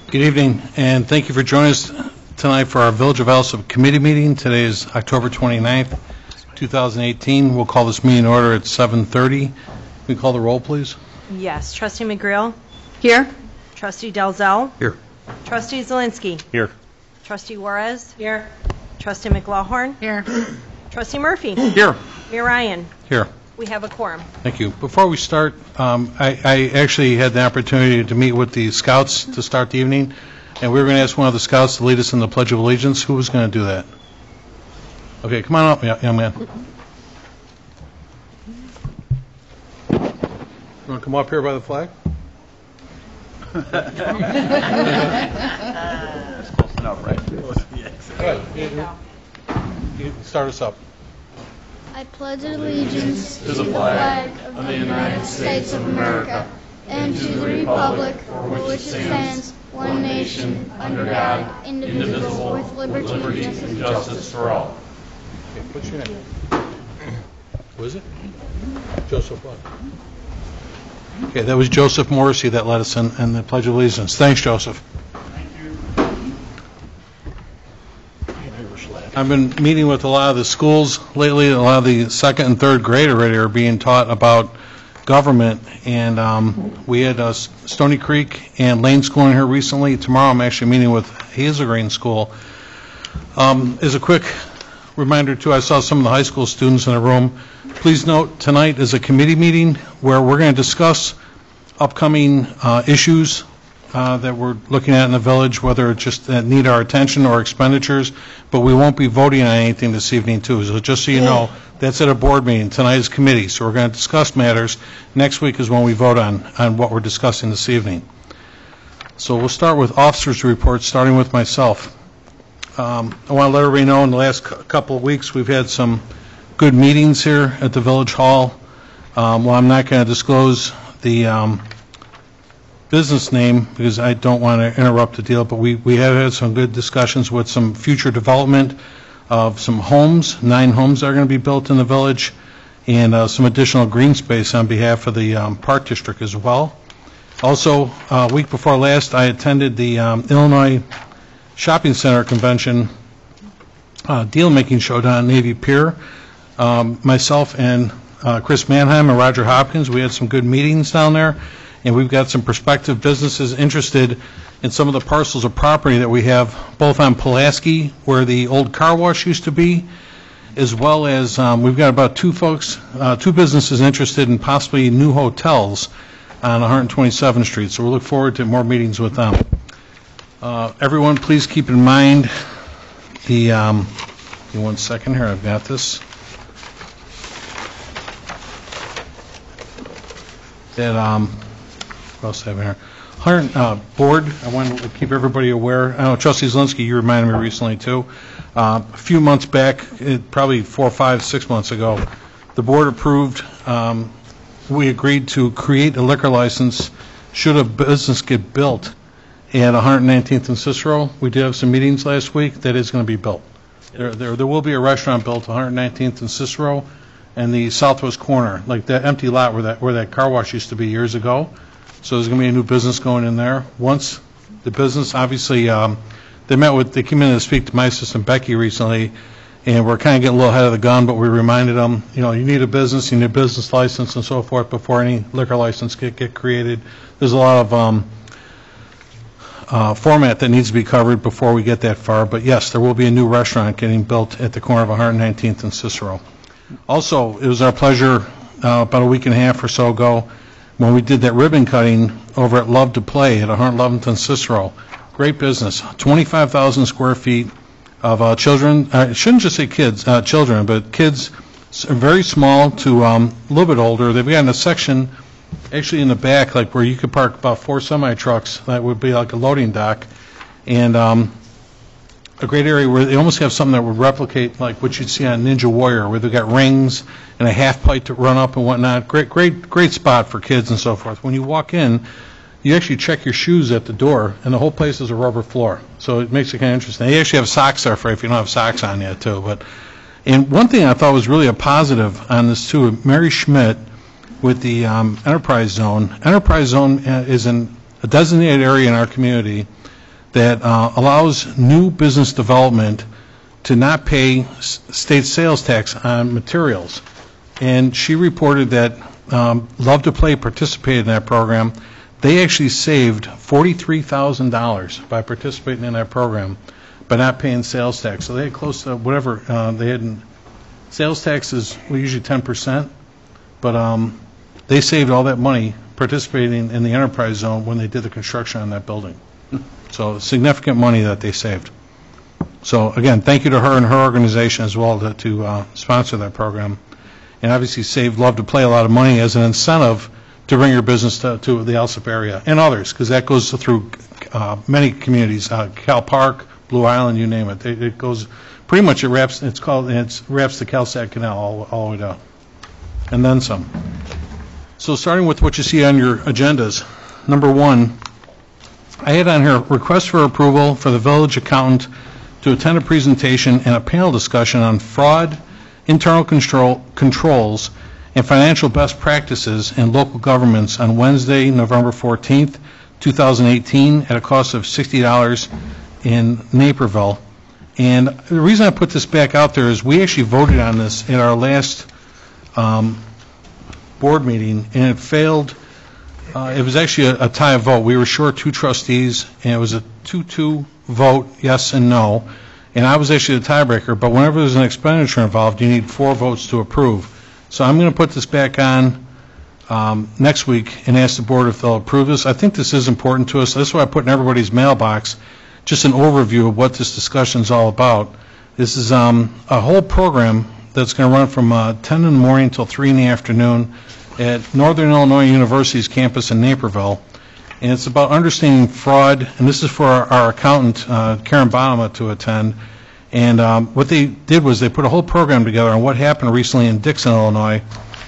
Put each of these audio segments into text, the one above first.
Good evening, and thank you for joining us tonight for our Village of Alsip Committee meeting. Today is October 29th, 2018. We'll call this meeting in order at 7:30. Can we call the roll, please? Yes. Trustee McGreal? Here. Trustee Dalzell? Here. Trustee Zielinski? Here. Trustee Juarez? Here. Trustee McLaughlin? Here. Trustee Murphy? Here. Mayor Ryan? Here. We have a quorum. Thank you. Before we start, I actually had the opportunity to meet with the scouts to start the evening, and we were going to ask one of the scouts to lead us in the Pledge of Allegiance. Who was going to do that? Okay, come on up, young man. You want to come up here by the flag? That's close enough, right? You start us up. I pledge allegiance To the flag of the United States of America and to the republic for which it stands, one nation, under God, indivisible, with liberty and justice for all. Okay, what's your name? Who is it? Joseph what? Okay, that was Joseph Morrissey that led us in the Pledge of Allegiance. Thanks, Joseph. I've been meeting with a lot of the schools lately. A lot of the second and third grade already are being taught about government, and we had Stony Creek and Lane School in here recently. Tomorrow I'm actually meeting with Hazel Green School. As a quick reminder, too, I saw some of the high school students in the room. Please note, tonight is a committee meeting where we're going to discuss upcoming issues that we're looking at in the village, whether it's just that need our attention or expenditures, but we won't be voting on anything this evening, too. So just so you know, that's at a board meeting. Tonight is committee, so we're going to discuss matters. Next week is when we vote on what we're discussing this evening. So we'll start with officers' reports, starting with myself. I want to let everybody know in the last couple of weeks we've had some good meetings here at the Village Hall. Well, I'm not going to disclose the business name because I don't want to interrupt the deal, but we have had some good discussions with some future development of some homes. 9 homes are going to be built in the village, and some additional green space on behalf of the Park District as well. Also, a week before last, I attended the Illinois Shopping Center Convention deal-making showdown at Navy Pier. Myself and Chris Mannheim and Roger Hopkins, we had some good meetings down there, and we've got some prospective businesses interested in some of the parcels of property that we have both on Pulaski, where the old car wash used to be, as well as we've got about two businesses interested in possibly new hotels on 127th Street. So we look forward to more meetings with them. Everyone, please keep in mind the, give me 1 second here, I've got this. That, what else do I have here? Board, I want to keep everybody aware. I know, Trustee Zielinski, you reminded me recently, too. A few months back, probably 4, 5, 6 months ago, the board approved, we agreed to create a liquor license should a business get built at 119th and Cicero. We did have some meetings last week. That is going to be built. There will be a restaurant built 119th and Cicero and the southwest corner, like that empty lot where that car wash used to be years ago. So there's going to be a new business going in there. Once the business, obviously, they came in to speak to my assistant Becky recently, and we're kind of getting a little ahead of the gun, but we reminded them, you need a business, you need a business license and so forth before any liquor license get created. There's a lot of format that needs to be covered before we get that far, but yes, there will be a new restaurant getting built at the corner of 119th and Cicero. Also, it was our pleasure about a week and a half or so ago when we did that ribbon cutting over at Love to Play at 111th and Cicero. Great business, 25,000 square feet of children. I shouldn't just say kids, children, but kids very small to a little bit older. They've got a section actually in the back, like where you could park about 4 semi-trucks. That would be like a loading dock, and a great area where they almost have something that would replicate like what you'd see on Ninja Warrior, where they've got rings and a half pipe to run up and whatnot. Great spot for kids and so forth. When you walk in, you actually check your shoes at the door, and the whole place is a rubber floor. So it makes it kind of interesting. They actually have socks there for if you don't have socks on yet, too. And one thing I thought was really a positive on this, too, Mary Schmidt with the Enterprise Zone. Enterprise Zone is in a designated area in our community that allows new business development to not pay state sales tax on materials. And she reported that Love to Play participated in that program. They actually saved $43,000 by participating in that program by not paying sales tax. So they had close to whatever they had in sales tax is usually 10%, but they saved all that money participating in the enterprise zone when they did the construction on that building. So significant money that they saved. So again, thank you to her and her organization as well to sponsor that program. And obviously save Love to Play a lot of money as an incentive to bring your business to the Alsip area and others, because that goes through many communities, Cal Park, Blue Island, you name it. It goes pretty much, it wraps the Calsac Canal all the way down, and then some. So starting with what you see on your agendas, number 1, I had on here request for approval for the village accountant to attend a presentation and a panel discussion on fraud, internal controls, and financial best practices in local governments on Wednesday, November 14th, 2018, at a cost of $60 in Naperville. And the reason I put this back out there is we actually voted on this in our last board meeting, and it failed. It was actually a tie vote. We were short 2 trustees, and it was a 2-2 vote, yes and no. And I was actually the tiebreaker, but whenever there's an expenditure involved, you need 4 votes to approve. So I'm going to put this back on next week and ask the board if they'll approve this. I think this is important to us. That's why I put in everybody's mailbox just an overview of what this discussion is all about. This is a whole program that's going to run from 10 in the morning until 3 in the afternoon at Northern Illinois University's campus in Naperville. And it's about understanding fraud, and this is for our accountant, Karen Bonema, to attend. And what they did was they put a whole program together on what happened recently in Dixon, Illinois,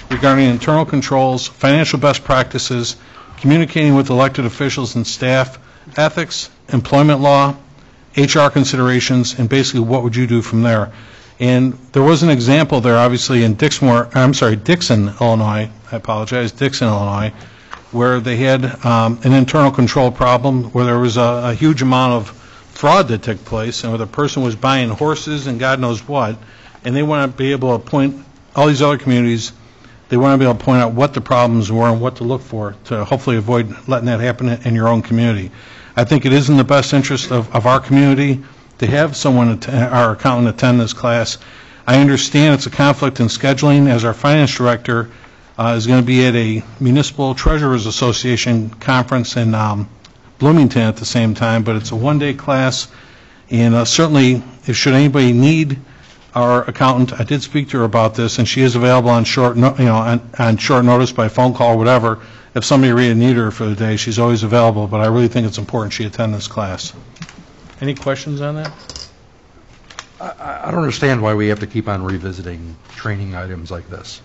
regarding internal controls, financial best practices, communicating with elected officials and staff, ethics, employment law, HR considerations, and basically what would you do from there. And there was an example there, obviously, in Dixon, Illinois, Dixon, Illinois, where they had an internal control problem, where there was a huge amount of fraud that took place, and where the person was buying horses and God knows what, and they want to be able to point, all these other communities, they want to be able to point out what the problems were and what to look for to hopefully avoid letting that happen in your own community. I think it is in the best interest of our community to have someone, our accountant, attend this class. I understand it's a conflict in scheduling, as our finance director is going to be at a Municipal Treasurers Association conference in Bloomington at the same time, but it's a one-day class, and certainly, if should anybody need our accountant, I did speak to her about this, and she is available on short notice by phone call or whatever. If somebody really need her for the day, she's always available, but I really think it's important she attend this class. Any questions on that? I don't understand why we have to keep on revisiting training items like this.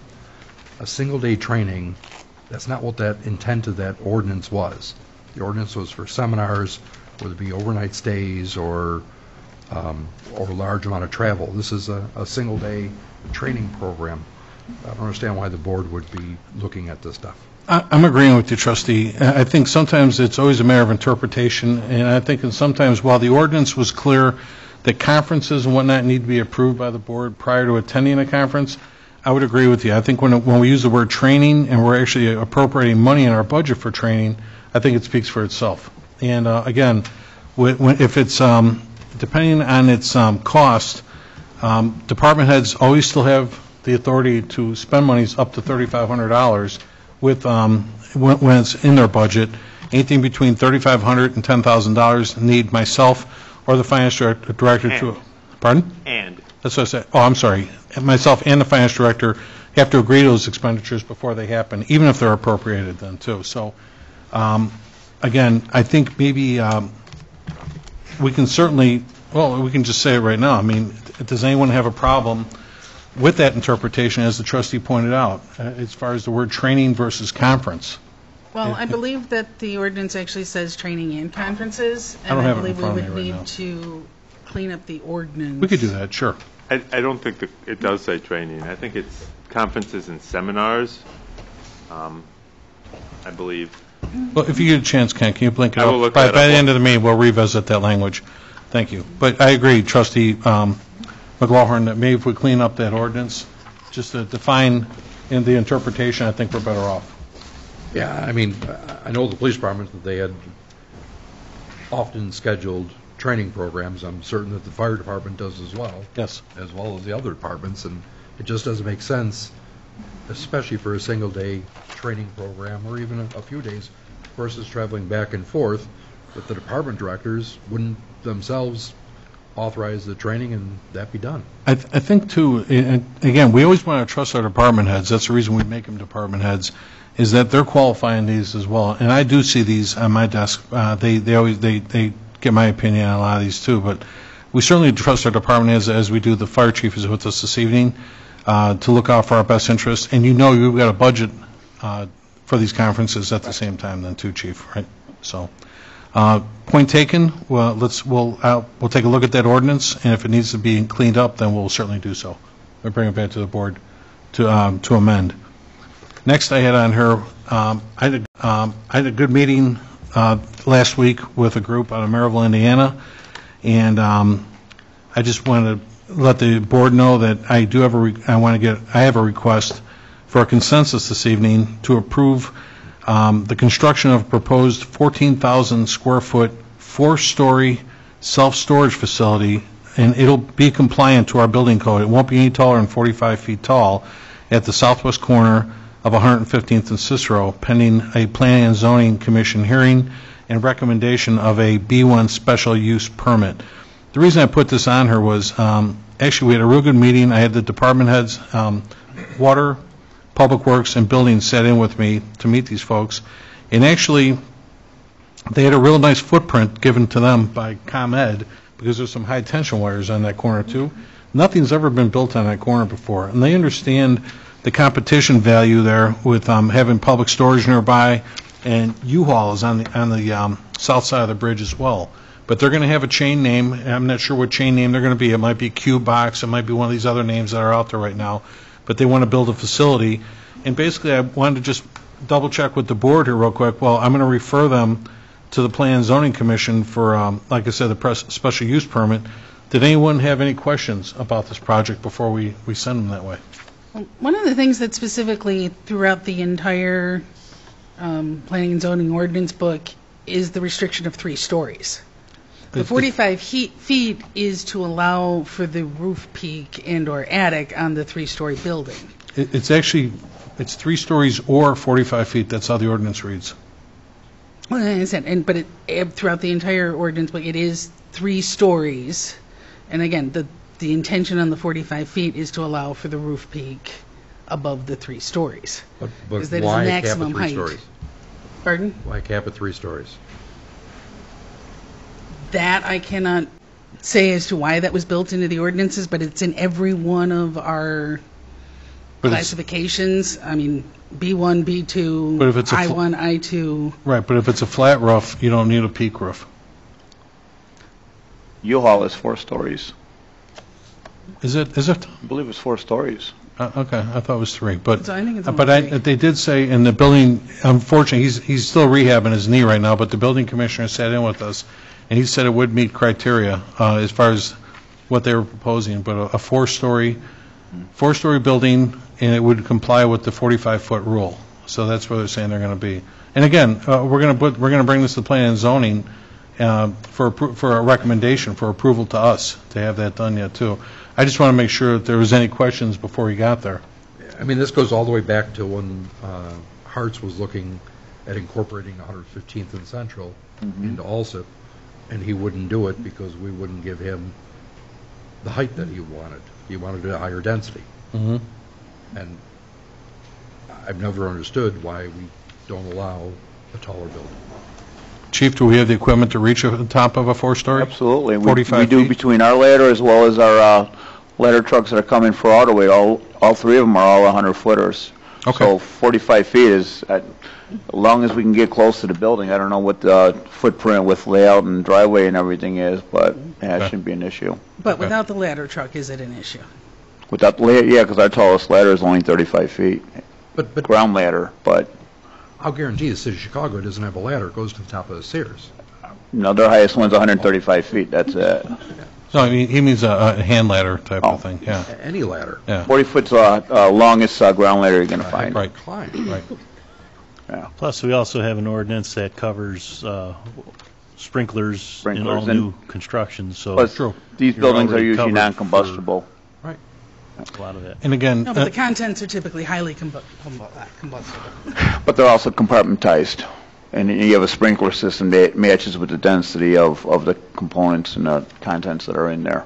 A single-day training, that's not what that intent of that ordinance was. The ordinance was for seminars, whether it be overnight stays or large amount of travel. This is a single-day training program. I don't understand why the board would be looking at this stuff. I'm agreeing with you, Trustee. I think sometimes it's always a matter of interpretation, and I think sometimes while the ordinance was clear that conferences and whatnot need to be approved by the board prior to attending a conference, I would agree with you. I think when we use the word training and we're actually appropriating money in our budget for training, I think it speaks for itself. And again, if it's depending on its cost, department heads always still have the authority to spend monies up to $3,500 with when it's in their budget. Anything between $3,500 and $10,000 need myself or the finance director to. Pardon? And. That's what I said. Oh, I'm sorry. Myself and the finance director have to agree to those expenditures before they happen, even if they're appropriated then too. So, again, I think maybe we can certainly, well, we can just say it right now. I mean, does anyone have a problem with that interpretation, as the trustee pointed out, as far as the word training versus conference? Well, I believe that the ordinance actually says training and conferences, I don't and I have it in believe we front of would me right need now. to clean up the ordinance. We could do that, sure. I don't think that it does say training. I think it's conferences and seminars, I believe. Well, if you get a chance, Ken, can you blink it I will up? look By that the up. end of the meeting, we'll revisit that language. Thank you. But I agree, Trustee McLaughlin, that maybe if we clean up that ordinance, just to define in the interpretation, I think we're better off. Yeah, I mean, I know the police department, that they had often scheduled training programs. I'm certain that the fire department does as well. Yes. As well as the other departments, and it just doesn't make sense, especially for a single-day training program, or even a few days, versus traveling back and forth, that the department directors wouldn't themselves authorize the training and that be done. I think, too, and again, we always want to trust our department heads. That's the reason we make them department heads, is that they're qualifying these as well. And I do see these on my desk. They get my opinion on a lot of these, too. But we certainly trust our department heads, as we do. The fire chief is with us this evening, to look out for our best interests. And you know you've got a budget for these conferences at the same time then, too, Chief, right? So, point taken. Well, we'll take a look at that ordinance, and if it needs to be cleaned up, then we'll certainly do so. We'll bring it back to the board to amend. Next, I had on her. I had a good meeting last week with a group out of Maryville, Indiana, and I just wanted to let the board know that I do have I have a request for a consensus this evening to approve the construction of a proposed 14,000 square foot, 4-story self-storage facility, and it'll be compliant to our building code. It won't be any taller than 45 feet tall at the southwest corner of 115th and Cicero, pending a Planning and Zoning Commission hearing and recommendation of a B1 special use permit. The reason I put this on her was, actually, we had a real good meeting. I had the department heads, Water, Public Works, and Building sat in with me to meet these folks. And actually, they had a real nice footprint given to them by ComEd, because there's some high-tension wires on that corner, too. Nothing's ever been built on that corner before. And they understand the competition value there with having public storage nearby, and U-Haul is on the south side of the bridge as well. But they're going to have a chain name, and I'm not sure what chain name they're going to be. It might be Q-Box, it might be one of these other names that are out there right now. But they want to build a facility. And basically, I wanted to just double-check with the board here real quick. Well, I'm going to refer them to the Plan and Zoning Commission for, like I said, the special use permit. Did anyone have any questions about this project before we send them that way? One of the things that specifically throughout the entire planning and zoning ordinance book is the restriction of 3 stories. The 45 feet is to allow for the roof peak and or attic on the 3-story building. It's 3 stories or 45 feet. That's how the ordinance reads. Well, I understand, but throughout the entire ordinance book, it is 3 stories. And again, the intention on the 45 feet is to allow for the roof peak above the 3 stories. But Because that is why cap at maximum 3 height. stories? Pardon? Why cap at 3 stories? That I cannot say as to why that was built into the ordinances, but it's in every one of our classifications. I mean, B1, B2, But if it's a I1, I2. Right, but if it's a flat roof, you don't need a peak roof. U-Haul is 4 stories. Is it? I believe it's 4 stories. Okay, I thought it was 3. But So I think it's only 3. They did say in the building, unfortunately, he's still rehabbing his knee right now, but the building commissioner sat in with us, and he said it would meet criteria as far as what they were proposing, but a 4-story building, and it would comply with the 45-foot rule. So that's where they're saying they're going to be. And again, we're going to bring this to Planning and Zoning for a recommendation for approval to us to have that done yet too. I just want to make sure that there was any questions before we got there. I mean, this goes all the way back to when Hartz was looking at incorporating 115th and Central into Alsip, and he wouldn't do it because we wouldn't give him the height that he wanted. He wanted a higher density. Mm-hmm. And I've never understood why we don't allow a taller building. Chief, do we have the equipment to reach the top of a 4-story? Absolutely. We 45 do feet? between our ladder as well as our ladder trucks that are coming for auto weight. All 3 of them are all 100-footers. Okay. So 45 feet is, as long as we can get close to the building. I don't know what the footprint with layout and driveway and everything is, but yeah, it shouldn't be an issue. But without the ladder truck, is it an issue? Without the ladder, yeah, because our tallest ladder is only 35 feet. But Ground ladder, but I'll guarantee the city of Chicago doesn't have a ladder, it goes to the top of the stairs. No, their highest one's 135 feet, that's it. No, I mean, he means a hand ladder type Oh. of thing, yeah. Any ladder. Yeah, 40 foot's longest ground ladder you're going to find. right, Climb. right. Yeah. Plus, we also have an ordinance that covers sprinklers in all Sprinklers and- new construction, so Plus, True. these You're buildings are already usually covered non-combustible. a lot of that. And again, No, but the contents are typically highly combustible. But they're also compartmentized. And you have a sprinkler system that matches with the density of the components and the contents that are in there.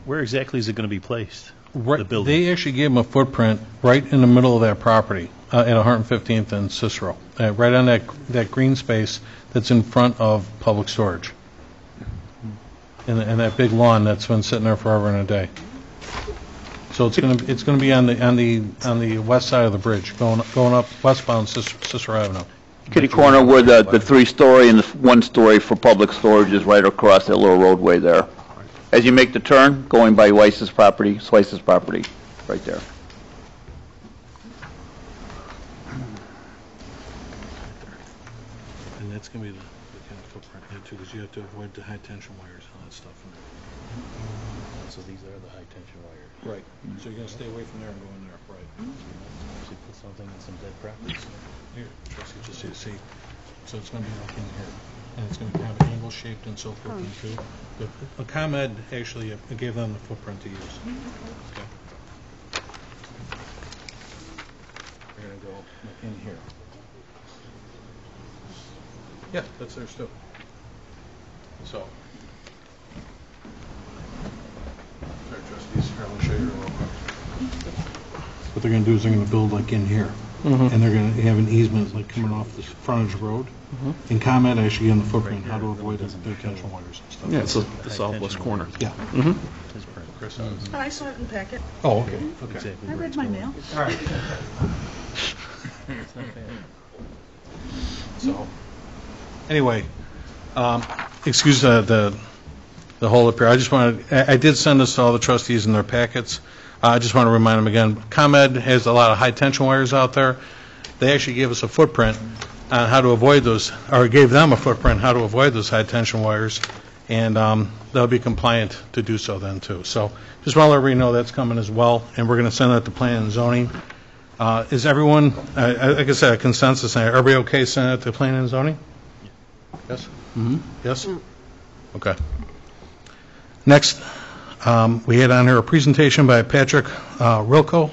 Where exactly is it going to be placed? right, the building. they actually gave him a footprint right in the middle of that property, at 115th and Cicero, right on that green space that's in front of public storage. And that big lawn that's been sitting there forever and a day. So it's going to be on the west side of the bridge, going up westbound Cicero Avenue. Kitty corner where the 3-story and the 1-story for public storage is right across that little roadway there. As you make the turn, going by Weiss's property, right there. And that's going to be the kind of footprint there too, because you have to avoid the high tension wires and that stuff. So these are the high-tension wires. Right. So you're going to stay away from there and go in there, right? Actually put something in some dead properties. Here, Trustee, just so you see. So it's going to be like in here, and it's going to be kind of angle shaped and so forth and too. But ComEd actually gave them the footprint to use. Okay. We're going to go in here. Yeah, that's theirs too. So. Sorry, trustees, here, I'll show you real quick. What they're going to do is they're going to build like in here. And they're going to have an easement like coming off this frontage road. And ComEd actually on the footprint, how to avoid the tension wires and stuff. Yeah, it's the southwest corner. Yeah. His print. Chris, I saw it in the packet. oh, okay, okay. Exactly I where read it's my going. mail. All right. It's not bad. So, anyway, excuse the hold up here. I did send this to all the trustees in their packets. I just want to remind them again, ComEd has a lot of high tension wires out there. They actually gave us a footprint on how to avoid those, or gave them a footprint how to avoid those high tension wires, and they'll be compliant to do so then too. So just want to let everybody know that's coming as well, and we're going to send that to Planning and Zoning. Is everyone, like I said, a consensus? Everybody okay sending it to Planning and Zoning? Yes? Mm-hmm. Yes? Okay. Next, we had on here a presentation by Patrick Rilko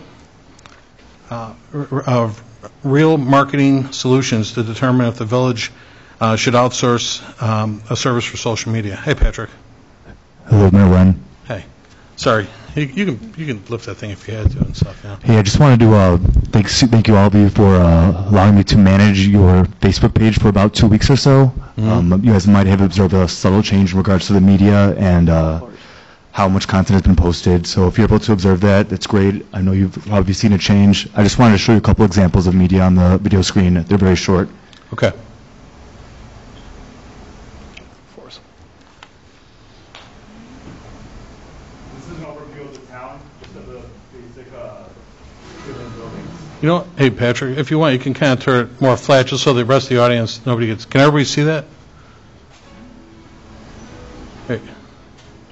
of Real Marketing Solutions to determine if the village should outsource a service for social media. Hey, Patrick. Hello, Mayor Wen. Hey. Sorry. You can lift that thing if you had to and stuff, yeah. Hey, I just wanted to thank you all of you for allowing me to manage your Facebook page for about 2 weeks or so. You guys might have observed a subtle change in regards to the media and how much content has been posted. So if you're able to observe that, that's great. I know you've probably seen a change. I just wanted to show you a couple examples of media on the video screen. They're very short. Okay. This is an overview of the town, just of the basic buildings. You know, hey, Patrick, if you want, you can kind of turn it more flat just so the rest of the audience, nobody gets, can everybody see that? Hey,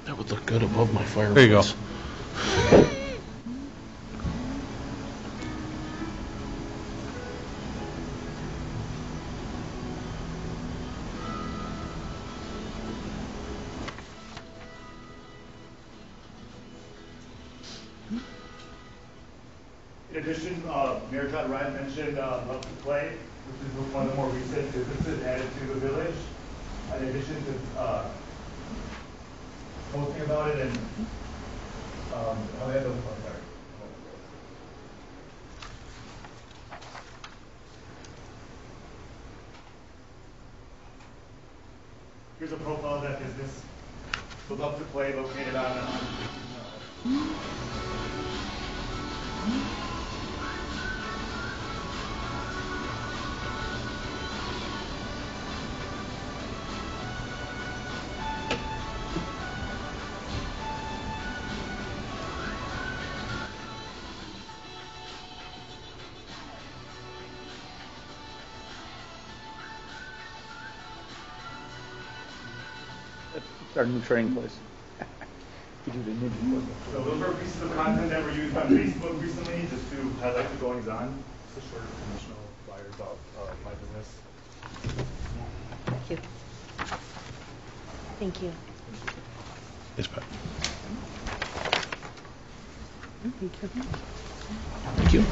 That would look good above my fireplace. there you go. In addition, Mayor John Ryan mentioned Love to Play, which is one of the more recent businesses added to the village. In addition to posting about it and, here's a profile of that business. So Love to Play located on Our new training place. So those are pieces of content that were used on Facebook recently, just to highlight the goings on. Just short promotional flyers about my business. Thank you. Thank you. Yes, Pat. Thank you.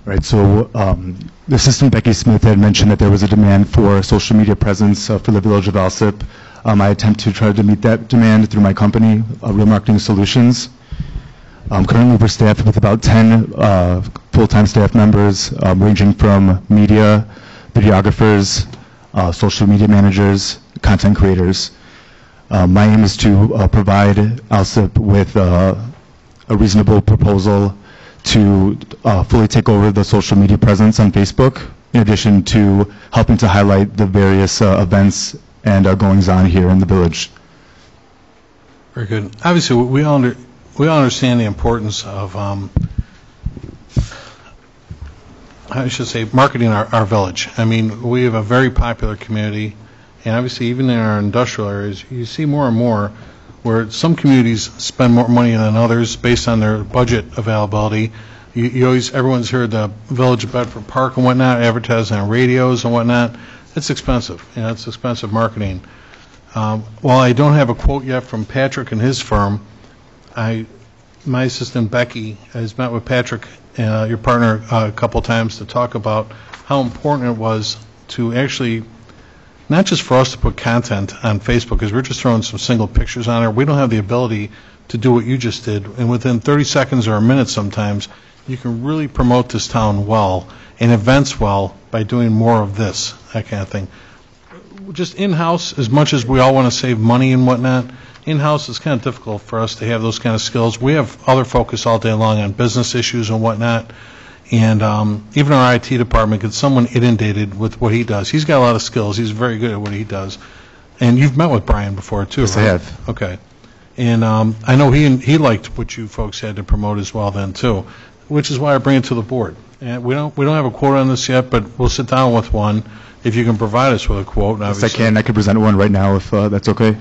Right, so the Assistant Becky Smith had mentioned that there was a demand for a social media presence for the village of Alsip. I attempt to try to meet that demand through my company, Real Marketing Solutions. Currently, we're staffed with about 10 full-time staff members, ranging from media, videographers, social media managers, content creators. My aim is to provide Alsip with a reasonable proposal to fully take over the social media presence on Facebook, in addition to helping to highlight the various events and goings on here in the village. Very good. Obviously, we all understand the importance of, I should say, marketing our village. I mean, we have a very popular community, and obviously, even in our industrial areas, you see more and more where some communities spend more money than others based on their budget availability. Everyone's heard the Village of Bedford Park and whatnot, advertising on radios and whatnot. It's expensive. It's expensive marketing. While I don't have a quote yet from Patrick and his firm, my assistant Becky has met with Patrick, your partner, a couple times to talk about how important it was to actually, not just for us to put content on Facebook, because we're just throwing some single pictures on there. We don't have the ability to do what you just did. And within 30 seconds or a minute sometimes, you can really promote this town well and events well by doing more of this, that kind of thing. Just in-house, as much as we all want to save money and whatnot, in-house is kind of difficult for us to have those kind of skills. We have other focus all day long on business issues and whatnot. And even our IT department gets someone inundated with what he does. He's got a lot of skills. He's very good at what he does. And you've met with Brian before, too, Yes, right? I have. Okay. And I know he liked what you folks had to promote as well then, too, which is why I bring it to the board. And we don't have a quote on this yet, but we'll sit down with one if you can provide us with a quote. Yes, I can. I can present one right now if that's okay.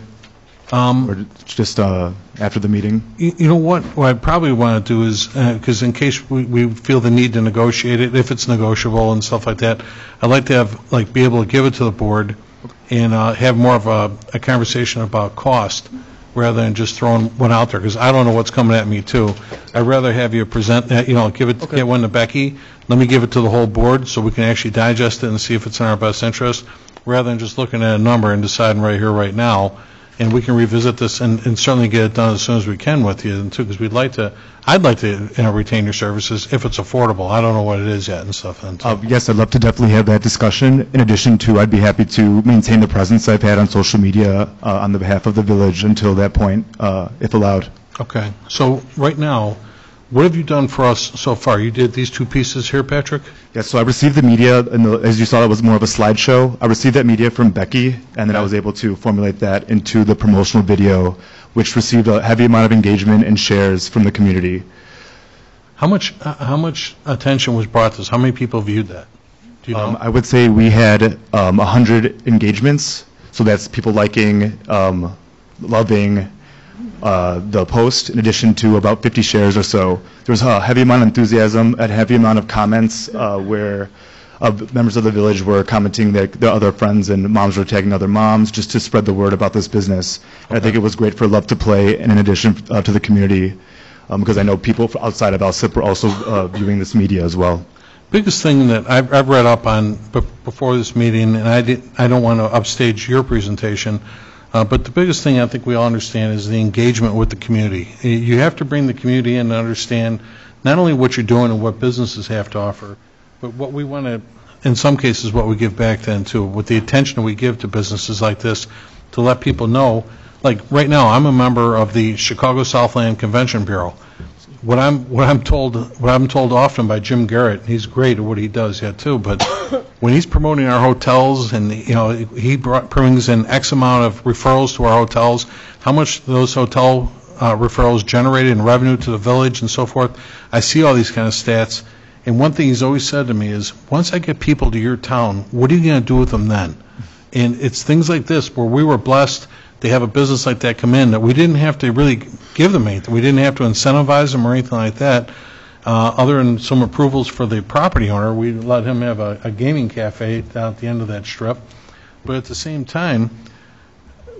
Or just after the meeting. You know what I probably want to do is, because in case we feel the need to negotiate it, if it's negotiable and stuff like that, I'd like to have, be able to give it to the board and have more of a conversation about cost rather than just throwing one out there, because I don't know what's coming at me, too. I'd rather have you present that, get one to Becky, let me give it to the whole board so we can actually digest it and see if it's in our best interest, rather than just looking at a number and deciding right here, right now. And we can revisit this and certainly get it done as soon as we can with you, too, because I'd like to retain your services if it's affordable. I don't know what it is yet and stuff. Yes, I'd love to definitely have that discussion. In addition to, I'd be happy to maintain the presence I've had on social media on the behalf of the village until that point, if allowed. Okay. So right now, what have you done for us so far? You did these two pieces here, Patrick? Yes, so I received the media, and as you saw, it was more of a slideshow. I received that media from Becky, and then I was able to formulate that into the promotional video, which received a heavy amount of engagement and shares from the community. How much attention was brought to this? How many people viewed that? Do you know? I would say we had 100 engagements, so that's people liking, loving the post, in addition to about 50 shares or so. There was a heavy amount of enthusiasm, a heavy amount of comments where members of the village were commenting that their other friends and moms were tagging other moms just to spread the word about this business. And I think it was great for Love to Play, and in addition to the community, because I know people outside of Alsip were also viewing this media as well. Biggest thing that I've read up on before this meeting, and I don't want to upstage your presentation, but the biggest thing I think we all understand is the engagement with the community. You have to bring the community in and understand not only what you're doing and what businesses have to offer, but what we want to, in some cases, what we give back then too, with the attention we give to businesses like this, to let people know. Like right now, I'm a member of the Chicago Southland Convention Bureau. What I'm told often by Jim Garrett, he's great at what he does yet too, but when he's promoting our hotels and he brings in X amount of referrals to our hotels, how much those hotel referrals generated in revenue to the village and so forth, I see all these kind of stats, And one thing he's always said to me is, once I get people to your town, what are you going to do with them then? And it's things like this where we were blessed to have a business like that come in that we didn't have to really give them anything. We didn't have to incentivize them or anything like that. Other than some approvals for the property owner, we let him have a gaming cafe down at the end of that strip. But at the same time,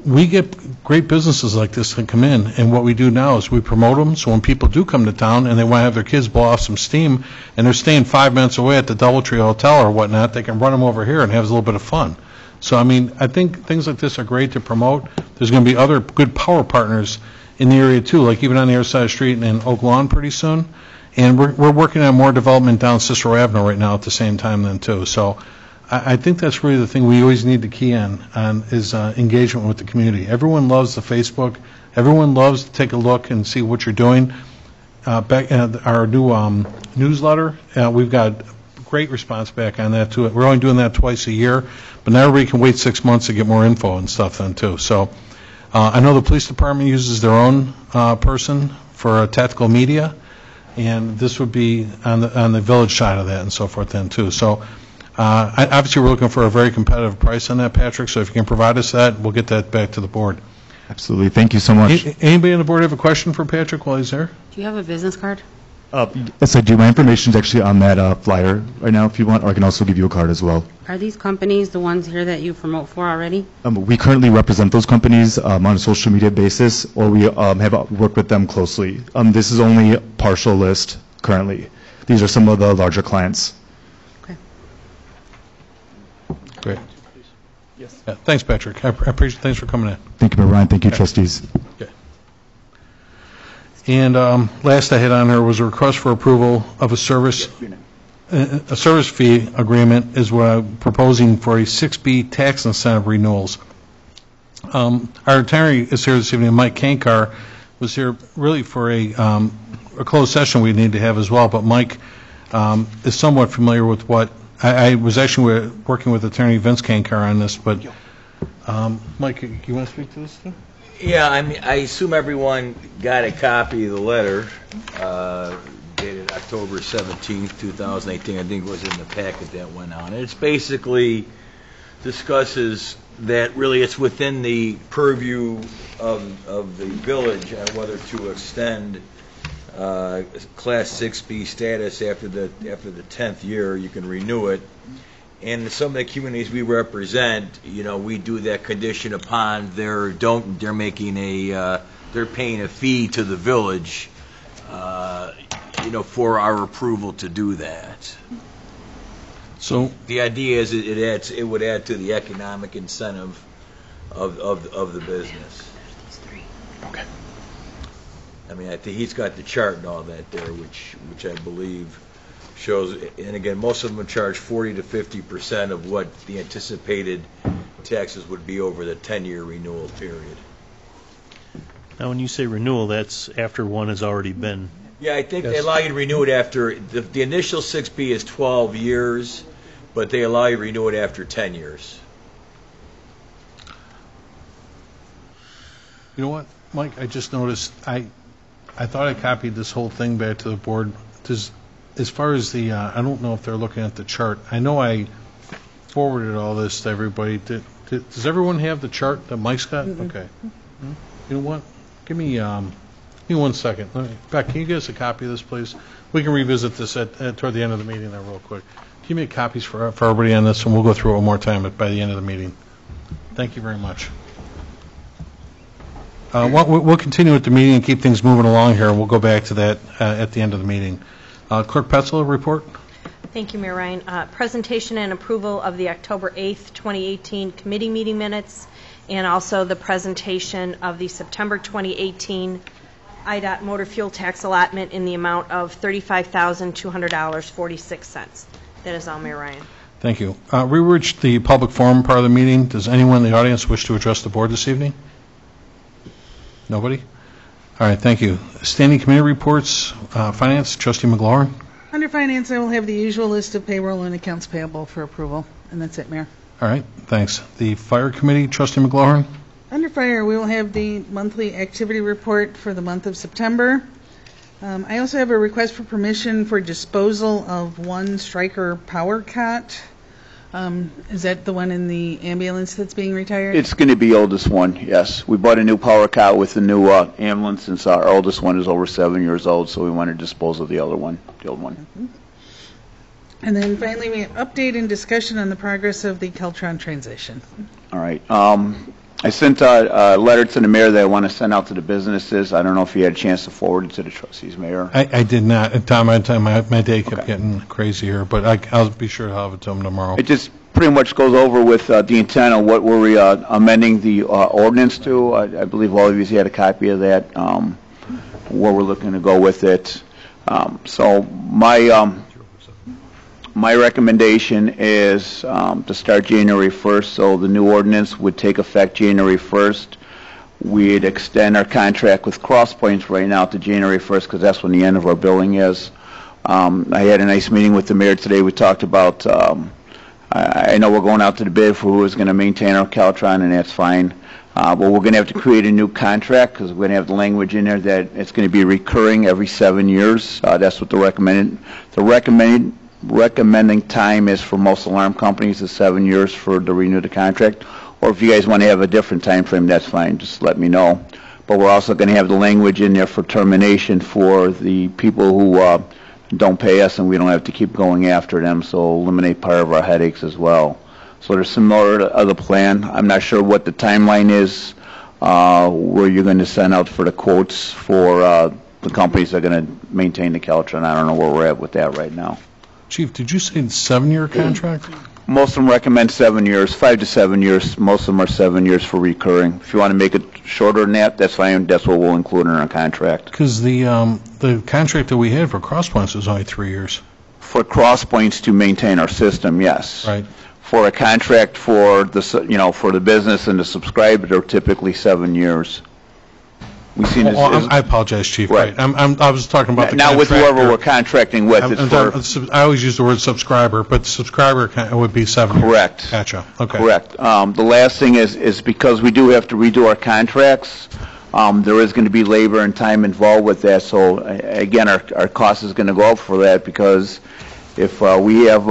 we get great businesses like this that come in, and what we do now is we promote them, so when people do come to town and they want to have their kids blow off some steam, and they're staying 5 minutes away at the DoubleTree Hotel or whatnot, they can run them over here and have a little bit of fun. So, I mean, I think things like this are great to promote. There's going to be other good power partners in the area, too, like even on the other side of the street in Oak Lawn pretty soon. And we're working on more development down Cicero Avenue right now at the same time then, too. So I think that's really the thing we always need to key on is engagement with the community. Everyone loves the Facebook. Everyone loves to take a look and see what you're doing. Our new newsletter, we've got great response back on that, too. We're only doing that twice a year, but now everybody can wait 6 months to get more info and stuff then, too. So I know the police department uses their own person for tactical media, and this would be on the village side of that and so forth then, too. So obviously, we're looking for a very competitive price on that, Patrick, so if you can provide us that, we'll get that back to the board. Absolutely. Thank you so much. Anybody on the board have a question for Patrick while he's there? Do you have a business card? Yes, I do. My information is actually on that flyer right now if you want, or I can also give you a card as well. Are these companies the ones here that you promote for already? We currently represent those companies on a social media basis, or we have worked with them closely. This is only a partial list currently. These are some of the larger clients. Okay. Great. Yes. Yeah, thanks, Patrick. I appreciate. Thanks for coming in. Thank you, Ryan. Thank you, trustees. Okay. And last I had on there was a request for approval of a service fee agreement is what I'm proposing for a 6B tax incentive renewals. Our attorney is here this evening. Mike Kankar was here really for a closed session we need to have as well, but Mike is somewhat familiar with what I was actually working with attorney Vince Kankar on this, but Mike, you want to speak to this too? Yeah, I mean, I assume everyone got a copy of the letter dated October 17th, 2018. I think it was in the packet that went out. And it's basically discusses that really it's within the purview of the village on whether to extend Class 6B status after the 10th year. You can renew it. And some of the communities we represent, you know, we do that condition upon they're paying a fee to the village, you know, for our approval to do that. So the idea is it would add to the economic incentive of the business. Okay. I mean, I think he's got the chart and all that there, which I believe shows, and again, most of them would charge 40 to 50% of what the anticipated taxes would be over the 10-year renewal period. Now, when you say renewal, that's after one has already been. Yeah, I think they allow you to renew it after, the initial 6B is 12 years, but they allow you to renew it after 10 years. You know what, Mike, I just noticed, I thought I copied this whole thing back to the board. As far as the, I don't know if they're looking at the chart. I know I forwarded all this to everybody. Does everyone have the chart that Mike's got? Mm-hmm. Okay. Mm-hmm. You know what? Give me 1 second. Beck, can you give us a copy of this, please? We can revisit this toward the end of the meeting there real quick. Give me copies for everybody on this, and we'll go through it one more time by the end of the meeting. Thank you very much. We'll continue with the meeting and keep things moving along here, and we'll go back to that at the end of the meeting. Clerk Petzl, report. Thank you, Mayor Ryan. Presentation and approval of the October 8th, 2018 committee meeting minutes, and also the presentation of the September 2018 IDOT motor fuel tax allotment in the amount of $35,200.46. That is all, Mayor Ryan. Thank you. We reached the public forum part of the meeting. Does anyone in the audience wish to address the board this evening? Nobody? All right, thank you. Standing committee reports, Finance, Trustee McLaurin. Under Finance, I will have the usual list of payroll and accounts payable for approval, and that's it, Mayor. All right, thanks. The Fire Committee, Trustee McLaurin. Under Fire, we will have the monthly activity report for the month of September. I also have a request for permission for disposal of one striker power cot. Is that the one in the ambulance that's being retired? It's going to be oldest one, yes. We bought a new power cot with the new ambulance, and so our oldest one is over 7 years old, so we want to dispose of the other one, the old one. And then finally, we have update and discussion on the progress of the Caltron transition. All right. I sent a letter to the mayor that I want to send out to the businesses. I don't know if you had a chance to forward it to the trustees, Mayor. I did not. At time, my day kept getting crazier, but I'll be sure to have it to them tomorrow. It just pretty much goes over with the intent of what we're amending the ordinance to. I believe all of you had a copy of that, where we're looking to go with it. So my recommendation is to start January 1st, so the new ordinance would take effect January 1st. We'd extend our contract with Crosspoints right now to January 1st because that's when the end of our billing is. I had a nice meeting with the mayor today. We talked about, I know we're going out to the bid for who is going to maintain our Caltron, and that's fine. But we're going to have to create a new contract because we're going to have the language in there that it's going to be recurring every 7 years. That's what the recommending time is for most alarm companies is 7 years to renew the contract. Or if you guys want to have a different time frame, that's fine. Just let me know. But we're also going to have the language in there for termination for the people who don't pay us, and we don't have to keep going after them. So eliminate part of our headaches as well. So they're similar to other plan. I'm not sure what the timeline is where you're going to send out for the quotes for the companies that are going to maintain the Caltron. I don't know where we're at with that right now. Chief, did you say 7-year contract? Most of them recommend 7 years, 5 to 7 years. Most of them are 7 years for recurring. If you want to make it shorter than that, that's fine. That's what we'll include in our contract. Because the contract that we had for Crosspoints was only 3 years. For Crosspoints to maintain our system, yes. Right. For a contract for the for the business and the subscriber, they're typically 7 years. We've seen this. I apologize, Chief. Right. I was talking about the now with whoever we're contracting with. I always use the word subscriber, but subscriber would be 7 years. Correct. Gotcha. Okay. Correct. The last thing is because we do have to redo our contracts, there is going to be labor and time involved with that. So again, our cost is going to go up for that because if we have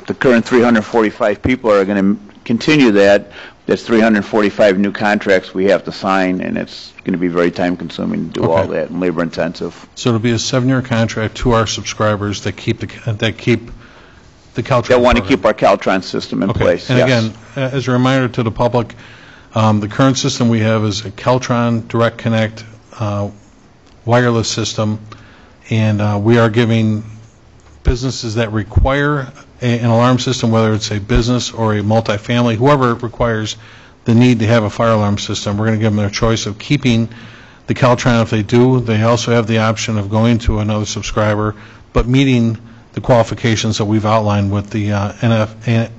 the current 345 people are going to continue that, that's 345 new contracts we have to sign, and it's going to be very time-consuming to do all that and labor-intensive. So it'll be a 7-year contract to our subscribers that keep the Caltron. That want to keep our Caltron system in place. And yes. again, as a reminder to the public, the current system we have is a Caltron Direct Connect wireless system, and we are giving businesses that require an alarm system, whether it's a business or a multifamily, whoever requires the need to have a fire alarm system, we're going to give them their choice of keeping the Caltron. If they do, they also have the option of going to another subscriber, but meeting the qualifications that we've outlined with the NFPA.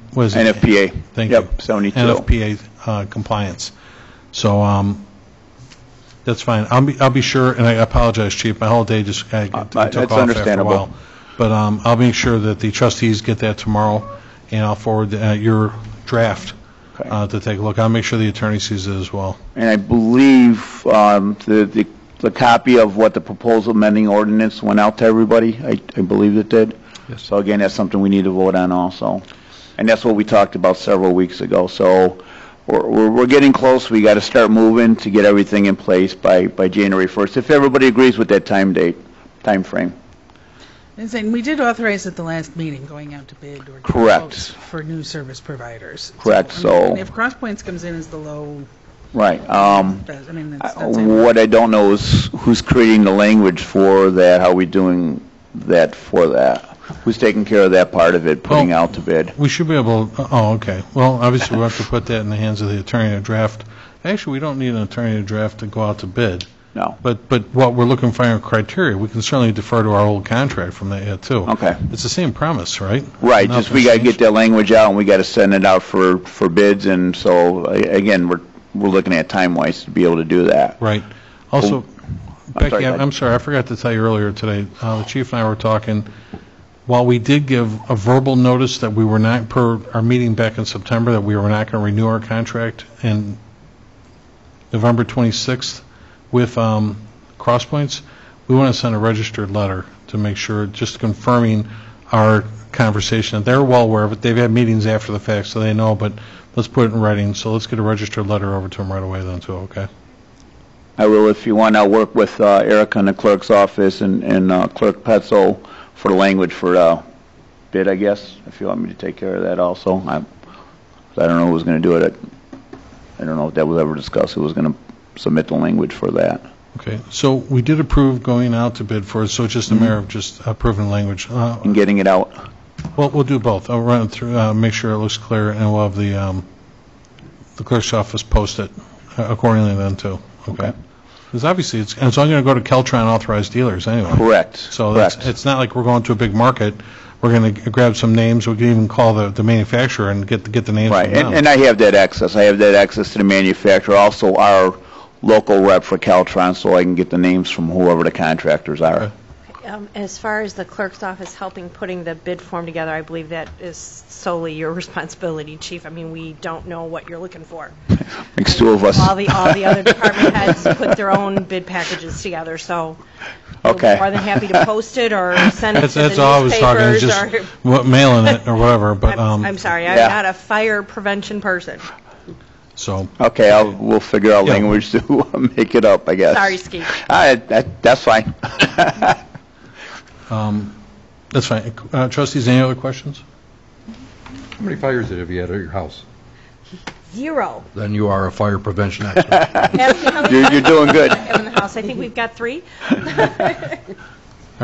Thank you. 72. NFPA compliance. So that's fine. I'll be sure, and I apologize, Chief. My whole day just took off after a while. But I'll make sure that the trustees get that tomorrow, and I'll forward your draft to take a look. I'll make sure the attorney sees it as well. And I believe the copy of what the proposal amending ordinance went out to everybody. I believe it did. Yes. So again, that's something we need to vote on also. And that's what we talked about several weeks ago. So we're getting close. We got to start moving to get everything in place by January 1st, if everybody agrees with that time frame. And we did authorize at the last meeting going out to bid or quotes for new service providers. Correct. So if Crosspoints comes in as the low. Right. That's what I don't know is who's creating the language for that. How are we doing that for that? Who's taking care of that part of it, putting out to bid? We should be able to, okay. Well, obviously we'll have to put that in the hands of the attorney to draft. Actually, we don't need an attorney to draft to go out to bid. No. But what we're looking for in criteria, we can certainly defer to our old contract from that too. Okay. It's the same premise, right? Right. Just we got to get that language out, and we got to send it out for bids, and so again, we're looking at time-wise to be able to do that. Right. Also, Becky, I'm sorry, I forgot to tell you earlier today. The chief and I were talking. While we did give a verbal notice that we were not, per our meeting back in September, that we were not going to renew our contract in November 26th with Crosspoints, we want to send a registered letter to make sure, just confirming our conversation, that they're well aware of it. They've had meetings after the fact, so they know, but let's put it in writing. So let's get a registered letter over to them right away then, too, okay? I will, if you want, I'll work with Erica in the clerk's office and Clerk Petzo for the language for bid, I guess, if you want me to take care of that also. I don't know who's going to do it. I don't know if that was ever discussed, who was going to submit the language for that. Okay, so we did approve going out to bid for it, so it's just a matter of just approving the language. And getting it out. Well, we'll do both. I'll run it through, make sure it looks clear, and we'll have the clerk's office post it accordingly then, too. Okay? Because obviously, it's only going to go to Keltron authorized dealers anyway. Correct. So Correct. it's not like we're going to a big market. We're going to grab some names. We can even call the manufacturer and get the names Right, from them. and I have that access. I have that access to the manufacturer, also our local rep for Caltron, so I can get the names from whoever the contractors are. As far as the clerk's office helping putting the bid form together, I believe that is solely your responsibility, Chief. I mean, we don't know what you're looking for. Makes two of us. All the other department heads put their own bid packages together, so Okay. we're more than happy to post it or send it to the That's all I was talking, is newspapers. just mailing it or whatever, but, I'm sorry, I'm Yeah. not a fire prevention person. so, Okay, we'll figure out Yeah. language to make it up, I guess. Sorry, Skeet. That's fine. that's fine. Trustees, any other questions? How many fires have you had at your house? 0. Then you are a fire prevention expert. You're doing good. In the house, I think we've got 3. All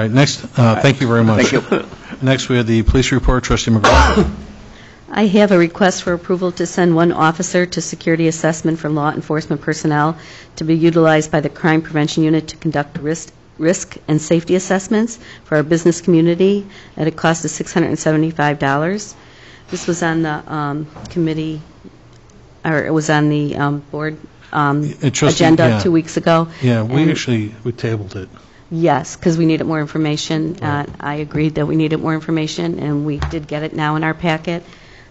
right, next, thank you very much. Thank you. Next, we have the police report. Trustee McGraw. I have a request for approval to send one officer to security assessment from law enforcement personnel to be utilized by the Crime Prevention Unit to conduct risk and safety assessments for our business community at a cost of $675. This was on the committee, or it was on the board agenda yeah. 2 weeks ago. Yeah, we And- tabled it. Yes, because we needed more information. I agreed that we needed more information, and we did get it now in our packet.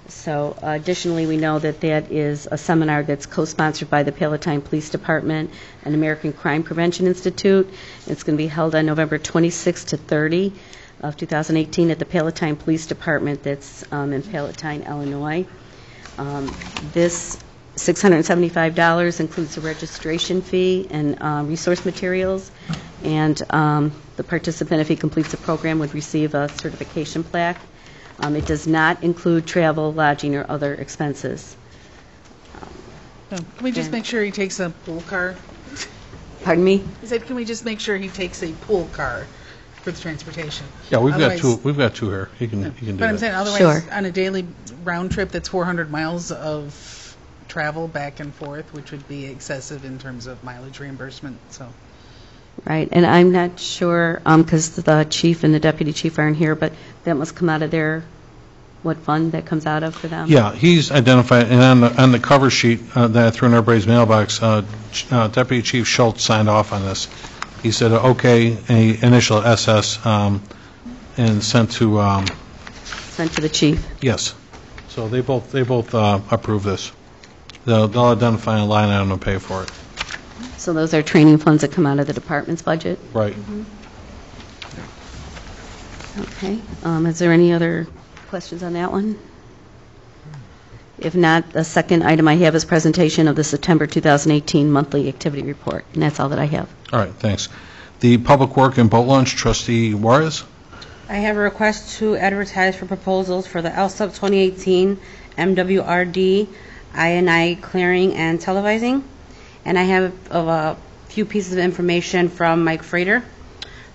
So additionally, we know that that is a seminar that's co-sponsored by the Palatine Police Department and American Crime Prevention Institute. It's going to be held on November 26th to 30 of 2018 at the Palatine Police Department that's in Palatine, Illinois. This $675 includes the registration fee and resource materials, and the participant, if he completes the program, would receive a certification plaque. It does not include travel, lodging, or other expenses. Can we just make sure he takes a pool car? Pardon me? He said, can we just make sure he takes a pool car for the transportation? Yeah, we've got Otherwise- two. We've got two here. He can do But I'm that. saying, otherwise, Sure. on a daily round trip, that's 400 miles of travel back and forth, which would be excessive in terms of mileage reimbursement, so. Right, and I'm not sure, because the chief and the deputy chief aren't here, but that must come out of what fund that comes out of for them? Yeah, he's identified, and on the cover sheet that I threw in everybody's mailbox, Deputy Chief Schultz signed off on this. He said, okay, initial SS, and sent to, Sent to the chief. yes. So they both approve this. They'll identify a line item and pay for it. So those are training funds that come out of the department's budget? Right. Okay. Is there any other questions on that one? If not, the second item I have is presentation of the September 2018 monthly activity report, and that's all that I have. All right, thanks. The Public Work and Boat Launch, Trustee Juarez. I have a request to advertise for proposals for the Alsip 2018 MWRD INI clearing and televising. And I have a few pieces of information from Mike Frater.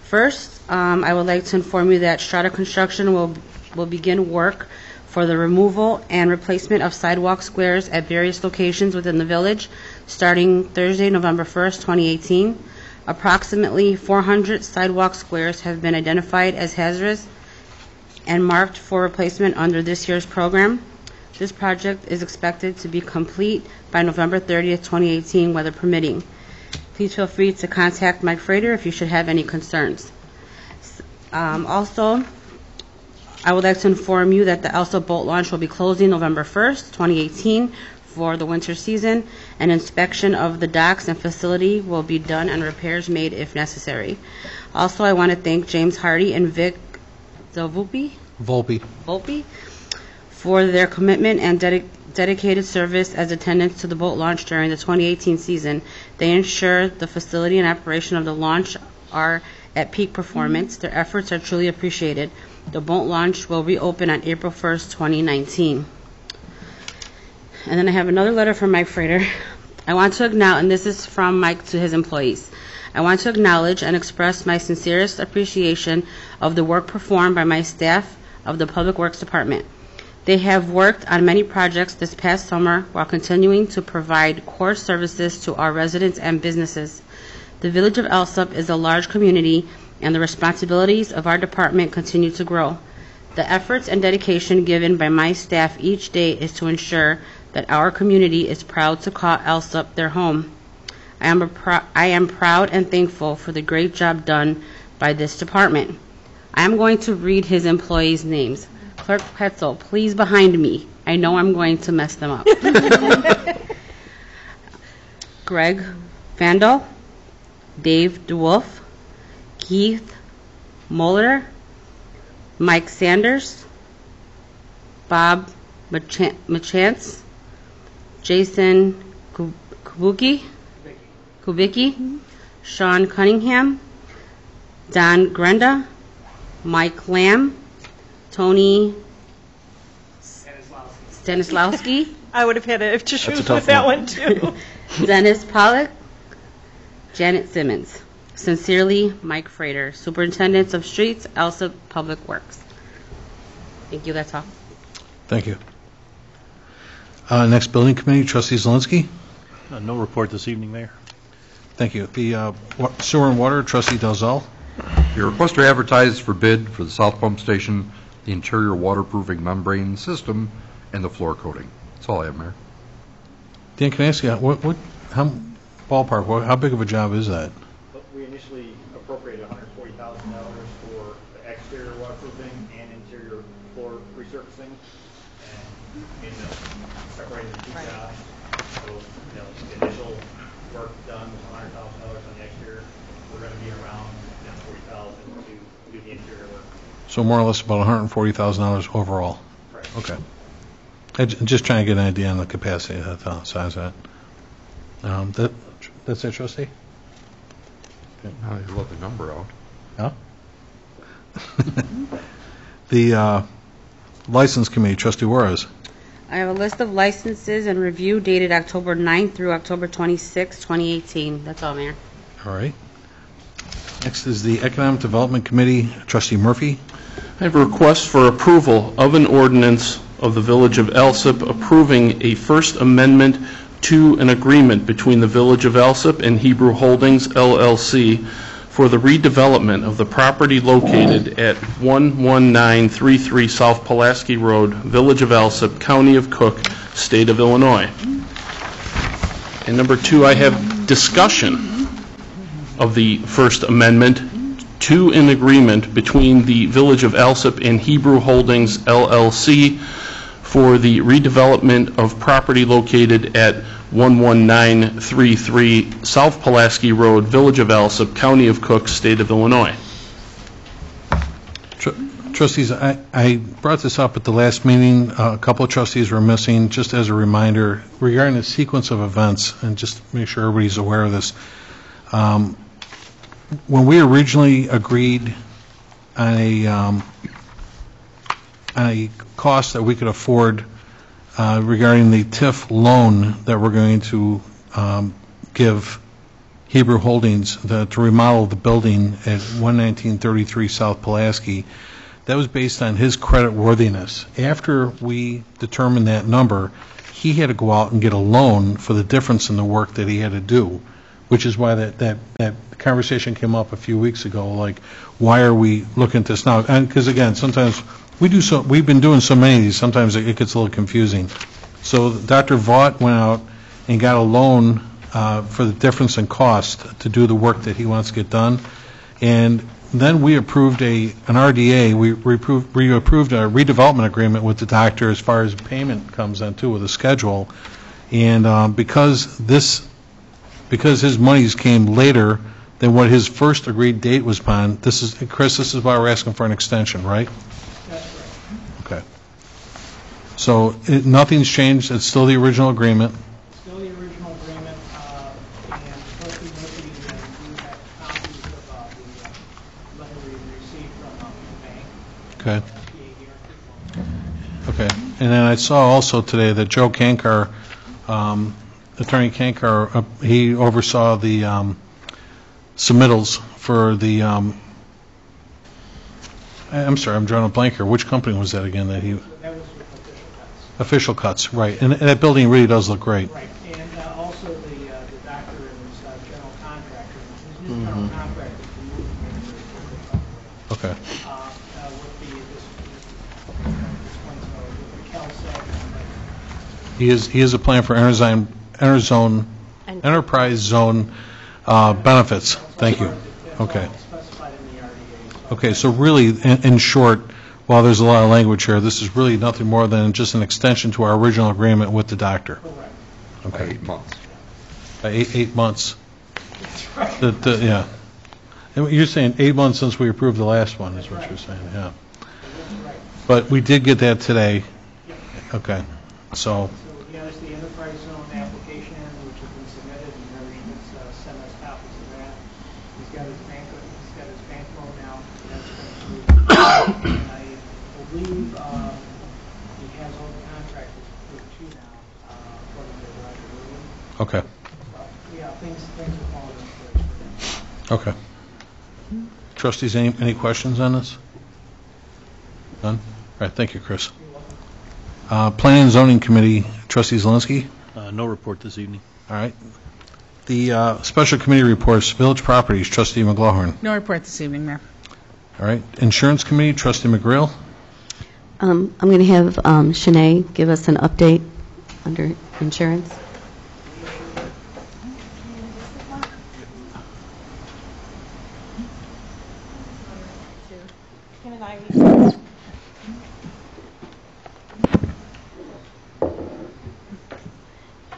First, I would like to inform you that Strata Construction will begin work for the removal and replacement of sidewalk squares at various locations within the village starting Thursday, November 1st, 2018. Approximately 400 sidewalk squares have been identified as hazardous and marked for replacement under this year's program. This project is expected to be complete by November 30th, 2018, weather permitting. Please feel free to contact Mike Frater if you should have any concerns. Also, I would like to inform you that the Alsip boat launch will be closing November 1st, 2018, for the winter season. An inspection of the docks and facility will be done and repairs made if necessary. Also, I want to thank James Hardy and Vic Volpe for their commitment and dedicated service as attendants to the boat launch during the 2018 season. They ensure the facility and operation of the launch are at peak performance. Their efforts are truly appreciated. The boat launch will reopen on April 1st, 2019. And then I have another letter from Mike Frater. I want to acknowledge, and this is from Mike to his employees. I want to acknowledge and express my sincerest appreciation of the work performed by my staff of the Public Works Department. They have worked on many projects this past summer while continuing to provide core services to our residents and businesses. The Village of Alsip is a large community, and the responsibilities of our department continue to grow. The efforts and dedication given by my staff each day is to ensure that our community is proud to call Alsip their home. I am proud and thankful for the great job done by this department. I am going to read his employees' names. Clerk Petzel, please behind me. I know I'm going to mess them up. Greg Vandal, Dave DeWolf, Keith Moeller, Mike Sanders, Bob Machance, Jason Kubicki, Sean Cunningham, Don Grenda, Mike Lamb, Tony Stanislawski. I would have had to choose with that one, too. Dennis Pollock, Janet Simmons. Sincerely, Mike Frater, Superintendent of Streets, Alsip Public Works. Thank you, that's all. Thank you. Next, Building Committee, Trustee Zelinski. No report this evening, Mayor. Thank you. The Sewer and Water, Trustee Dalzell. Your request to advertise for bid for the south pump station, the interior waterproofing membrane system, and the floor coating. That's all I have, Mayor. Dan, can I ask you, how big of a job is that? We initially appropriated $140,000 for the exterior waterproofing and interior floor resurfacing, and in the separating the two jobs. So, the initial work done was $100,000 on the exterior. We're going to be around $40,000 to do the interior work. So more or less about $140,000 overall. Right. Okay. I'm just trying to get an idea on the capacity of that size of that. That's it, Trustee? Now you let the number out. Huh? The License Committee, Trustee Juarez. I have a list of licenses and review dated October 9th through October 26th, 2018. That's all, Mayor. All right. Next is the Economic Development Committee, Trustee Murphy. I have a request for approval of an ordinance of the Village of Alsip approving a First Amendment to an agreement between the Village of Alsip and Hebrew Holdings, LLC, for the redevelopment of the property located at 11933 South Pulaski Road, Village of Alsip, County of Cook, State of Illinois. And number two, I have discussion of the First Amendment to an agreement between the Village of Alsip and Hebrew Holdings, LLC, for the redevelopment of property located at 11933 South Pulaski Road, Village of Alsip, County of Cook, State of Illinois. Trustees, I brought this up at the last meeting. A couple of trustees were missing. Just as a reminder, regarding the sequence of events, and just to make sure everybody's aware of this, when we originally agreed on a cost that we could afford regarding the TIF loan that we're going to give Hebrew Holdings to remodel the building at 11933 South Pulaski, that was based on his credit worthiness. After we determined that number, he had to go out and get a loan for the difference in the work that he had to do, which is why that conversation came up a few weeks ago, like, why are we looking at this now? And because, again, sometimes we've been doing so many of these, sometimes it gets a little confusing. So Dr. Vaught went out and got a loan for the difference in cost to do the work that he wants to get done. And then we approved an RDA, we approved a redevelopment agreement with the doctor as far as payment comes in, too, with a schedule. And because his monies came later than what his first agreed date was upon, Chris, this is why we're asking for an extension, right? That's right. Okay. So nothing's changed, it's still the original agreement? Still the original agreement, and trustee Murphy, you have copies of the letter we received from the bank. Okay. SBA guarantee loan. Okay. And then I saw also today that Joe Kankar, Attorney Kankar, he oversaw the submittals for the, I'm sorry, I'm drawing a blank here. Which company was that again that he? That was with official cuts. Official Cuts, right. And that building really does look great. Right, and also the doctor and his general contractor, his new general contractor to move the Okay. with the CalSec. He has a plan for enterprise zone benefits. Thank you. Okay. Specified in the RDA. Okay, so really, in short, while there's a lot of language here, this is really nothing more than just an extension to our original agreement with the doctor. Correct. Okay. 8 months. 8 months. That's right. Yeah. And you're saying 8 months since we approved the last one, is what you're saying, yeah. That's right. But we did get that today. Okay. So, So he has the enterprise zone application which has been submitted, and everything's sent us copies of that. He's got his bank loan now. That's been approved. And I believe he has all the contractors approved too now, according to Roger Williams. okay. Yeah, things are falling into place for him. Okay. Trustees, any questions on this? None? All right, thank you, Chris. Planning and Zoning Committee, Trustee Zelinski? No report this evening. All right. The Special Committee reports, Village Properties, Trustee McGlawhorn. No report this evening, Mayor. All right. Insurance Committee, Trustee McGrill. I'm going to have Shanae give us an update under insurance.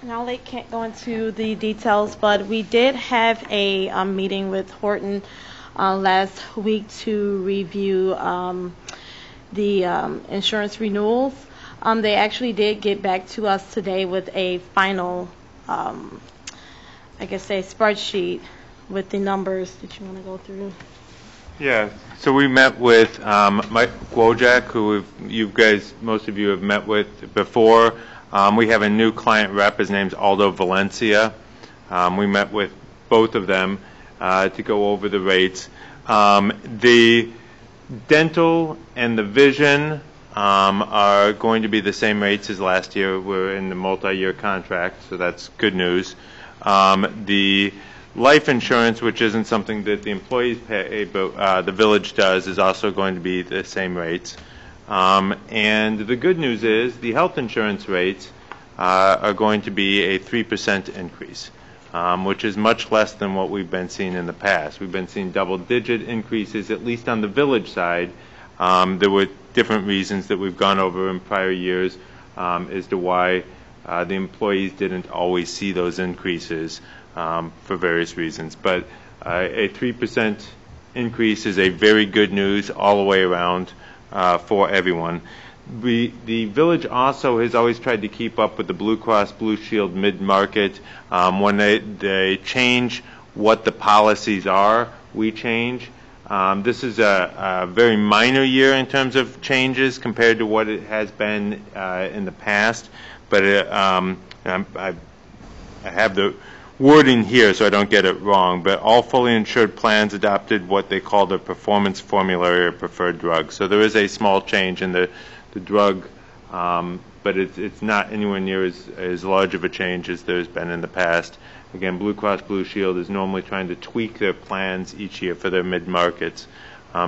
And I'll can't go into the details, but we did have a meeting with Horton last week to review the insurance renewals. They actually did get back to us today with a final, I guess, a spreadsheet with the numbers that you want to go through. Yeah, so we met with Mike Wojak, who most of you have met with before. We have a new client rep. His name's Aldo Valencia. We met with both of them to go over the rates. The dental and the vision are going to be the same rates as last year. We're in the multi-year contract, so that's good news. The life insurance, which isn't something that the employees pay, but the village does, is also going to be the same rates. And the good news is the health insurance rates are going to be a 3% increase, which is much less than what we've been seeing in the past. We've been seeing double-digit increases, at least on the village side. There were different reasons that we've gone over in prior years as to why the employees didn't always see those increases for various reasons. But a 3% increase is a very good news all the way around for everyone. The village also has always tried to keep up with the Blue Cross Blue Shield mid-market. When they change what the policies are, we change. This is a very minor year in terms of changes compared to what it has been in the past. But I have the wording here so I don't get it wrong, but all fully insured plans adopted what they call the performance formulary or preferred drug. So there is a small change in the drug, but it's not anywhere near as large of a change as there's been in the past. Again, Blue Cross Blue Shield is normally trying to tweak their plans each year for their mid-markets.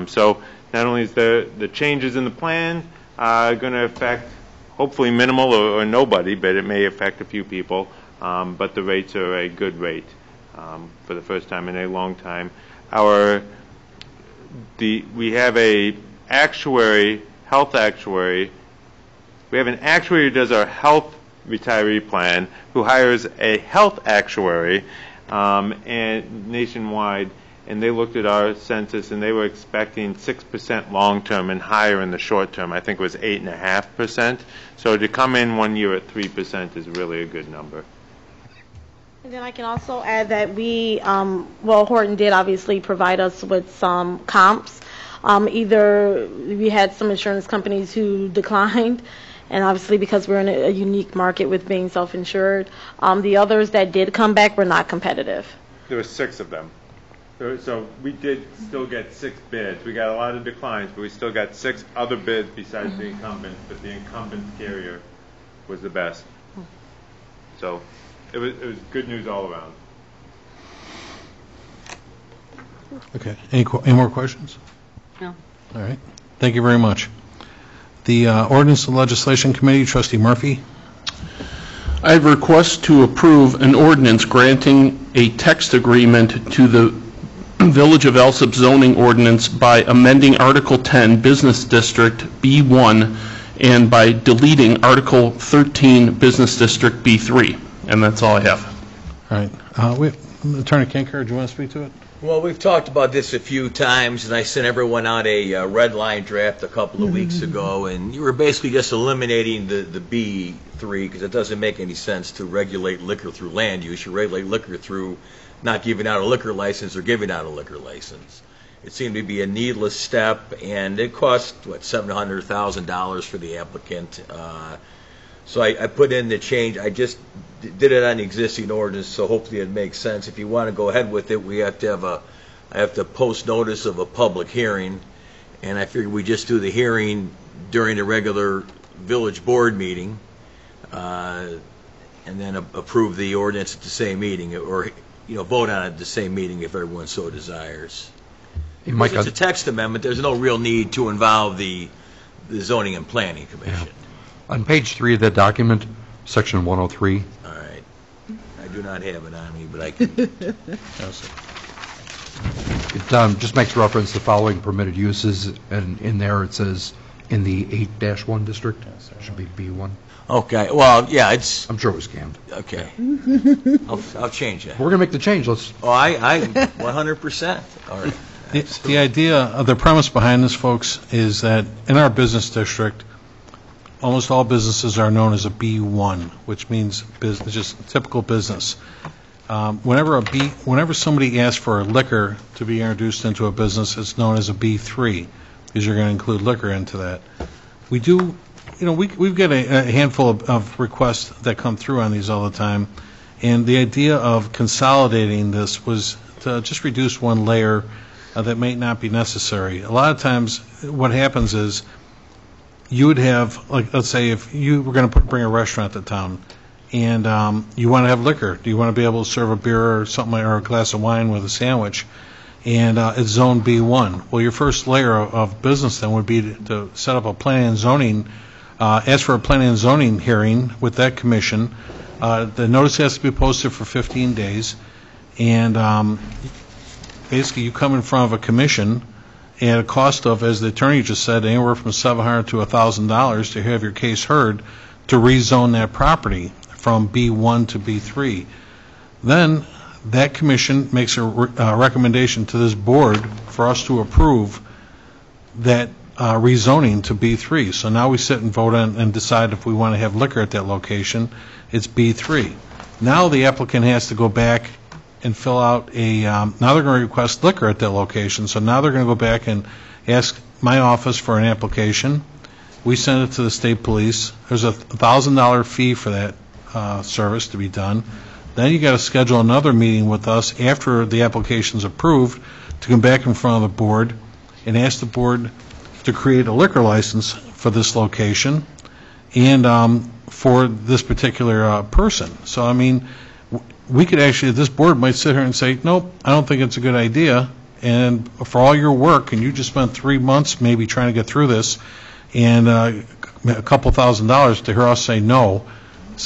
So not only is the changes in the plan going to affect hopefully minimal or nobody, but it may affect a few people. But the rates are a good rate for the first time in a long time. We have a health actuary. We have an actuary who does our health retiree plan, who hires a health actuary and nationwide, and they looked at our census and they were expecting 6% long-term and higher in the short term. I think it was 8.5%. So to come in 1 year at 3% is really a good number. And then I can also add that we, well, Horton did obviously provide us with some comps. Either we had some insurance companies who declined, and obviously because we're in a unique market with being self-insured. The others that did come back were not competitive. There were 6 of them. So we did still get 6 bids. We got a lot of declines, but we still got 6 other bids besides the incumbent, but the incumbent carrier was the best. So it was good news all around. Okay. Any more questions? No. All right. Thank you very much. The Ordinance and Legislation Committee, Trustee Murphy. I have a request to approve an ordinance granting a text agreement to the Village of Alsip zoning ordinance by amending Article 10 Business District B1 and by deleting Article 13 Business District B3. And that's all I have. All right. Attorney Kinker, do you want to speak to it? Well, we've talked about this a few times, and I sent everyone out a red line draft a couple of weeks ago, and you were basically just eliminating the B3 because it doesn't make any sense to regulate liquor through land use. You regulate liquor through not giving out a liquor license or giving out a liquor license. It seemed to be a needless step, and it cost, $700,000 for the applicant. So I put in the change. I just did it on the existing ordinance, so hopefully it makes sense. If you want to go ahead with it, we have to have I have to post notice of a public hearing, and I figured we just do the hearing during the regular village board meeting, and then approve the ordinance at the same meeting, or vote on it at the same meeting if everyone so desires. If it's a text amendment, there's no real need to involve the Zoning and Planning Commission. Yeah. On page 3 of that document, section 103. All right. I do not have it on me, but I can. It just makes reference to following permitted uses, and in there it says in the 8-1 district. It should be B1. Okay. Well, yeah, it's. I'm sure it was scanned. Okay. I'll change that. We're going to make the change. Let's. Oh, I 100%. All right. The idea, the premise behind this, folks, is that in our business district, almost all businesses are known as a B1, which means business, just typical business. Whenever somebody asks for a liquor to be introduced into a business, it's known as a B3, because you're going to include liquor into that. We do, we've got a handful of requests that come through on these all the time, and the idea of consolidating this was to just reduce one layer that may not be necessary. A lot of times what happens is you would have, like, let's say if you were going to bring a restaurant to town and you want to have liquor, do you want to be able to serve a beer or something, or a glass of wine with a sandwich, and it's zone B1. Well, your first layer of business then would be to set up a planning and zoning, ask for a planning and zoning hearing with that commission. The notice has to be posted for 15 days, and basically you come in front of a commission at a cost of, as the attorney just said, anywhere from $700 to $1,000 to have your case heard to rezone that property from B1 to B3. Then that commission makes a recommendation to this board for us to approve that rezoning to B3. So now we sit and vote on and decide if we want to have liquor at that location. It's B3. Now the applicant has to go back and fill out now they're going to request liquor at that location. So now they're going to go back and ask my office for an application. We send it to the state police. There's a $1,000 fee for that service to be done. Then you got to schedule another meeting with us after the application's approved to come back in front of the board and ask the board to create a liquor license for this location and for this particular person. So, I mean, we could actually, this board might sit here and say, nope, I don't think it's a good idea. And for all your work, and you just spent 3 months maybe trying to get through this, and a couple $1,000 to hear us say no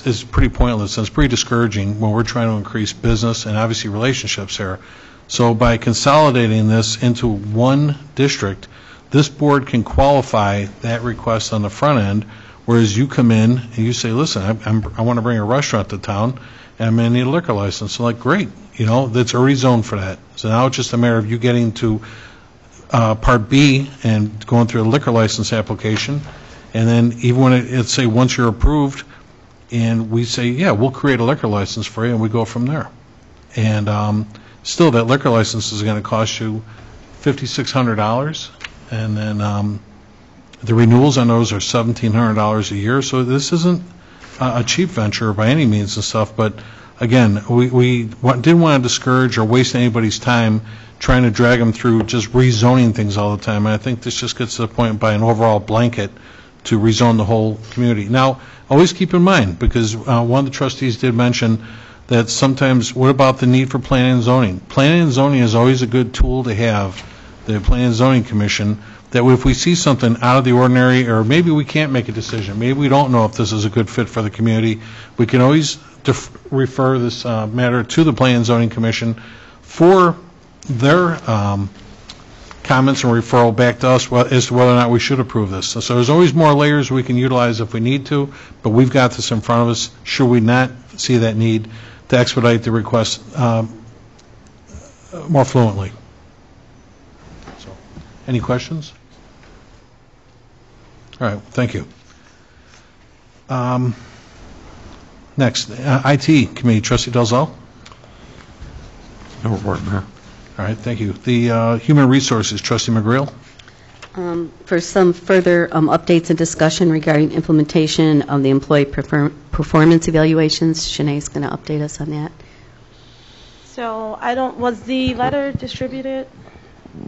is pretty pointless, and it's pretty discouraging when we're trying to increase business and obviously relationships here. So by consolidating this into one district, this board can qualify that request on the front end Whereas you come in and you say, listen, I want to bring a restaurant to town, and I'm going to need a liquor license. So like, great, that's already zoned for that. So now it's just a matter of you getting to Part B and going through a liquor license application, and then even when it's say once you're approved, and we say, yeah, we'll create a liquor license for you, and we go from there. And still, that liquor license is going to cost you $5,600, and then the renewals on those are $1,700 a year. So this isn't a cheap venture by any means and stuff. But again, we didn't want to discourage or waste anybody's time trying to drag them through just rezoning things all the time. And I think this just gets to the point by an overall blanket to rezone the whole community. Now, always keep in mind, because one of the trustees did mention that sometimes, what about the need for planning and zoning? Planning and zoning is always a good tool to have, the Planning and Zoning Commission, that if we see something out of the ordinary, or maybe we can't make a decision, maybe we don't know if this is a good fit for the community, we can always refer this matter to the Planning and Zoning Commission for their comments and referral back to us as to whether or not we should approve this. So there's always more layers we can utilize if we need to, but we've got this in front of us. Should we not see that need to expedite the request more fluently? So, any questions? All right, thank you. Next, IT Committee, Trustee Dalzell. No report, Mayor. All right, thank you. The Human Resources, Trustee McGreal. For some further updates and discussion regarding implementation of the employee performance evaluations, Shanae's going to update us on that. So was the letter distributed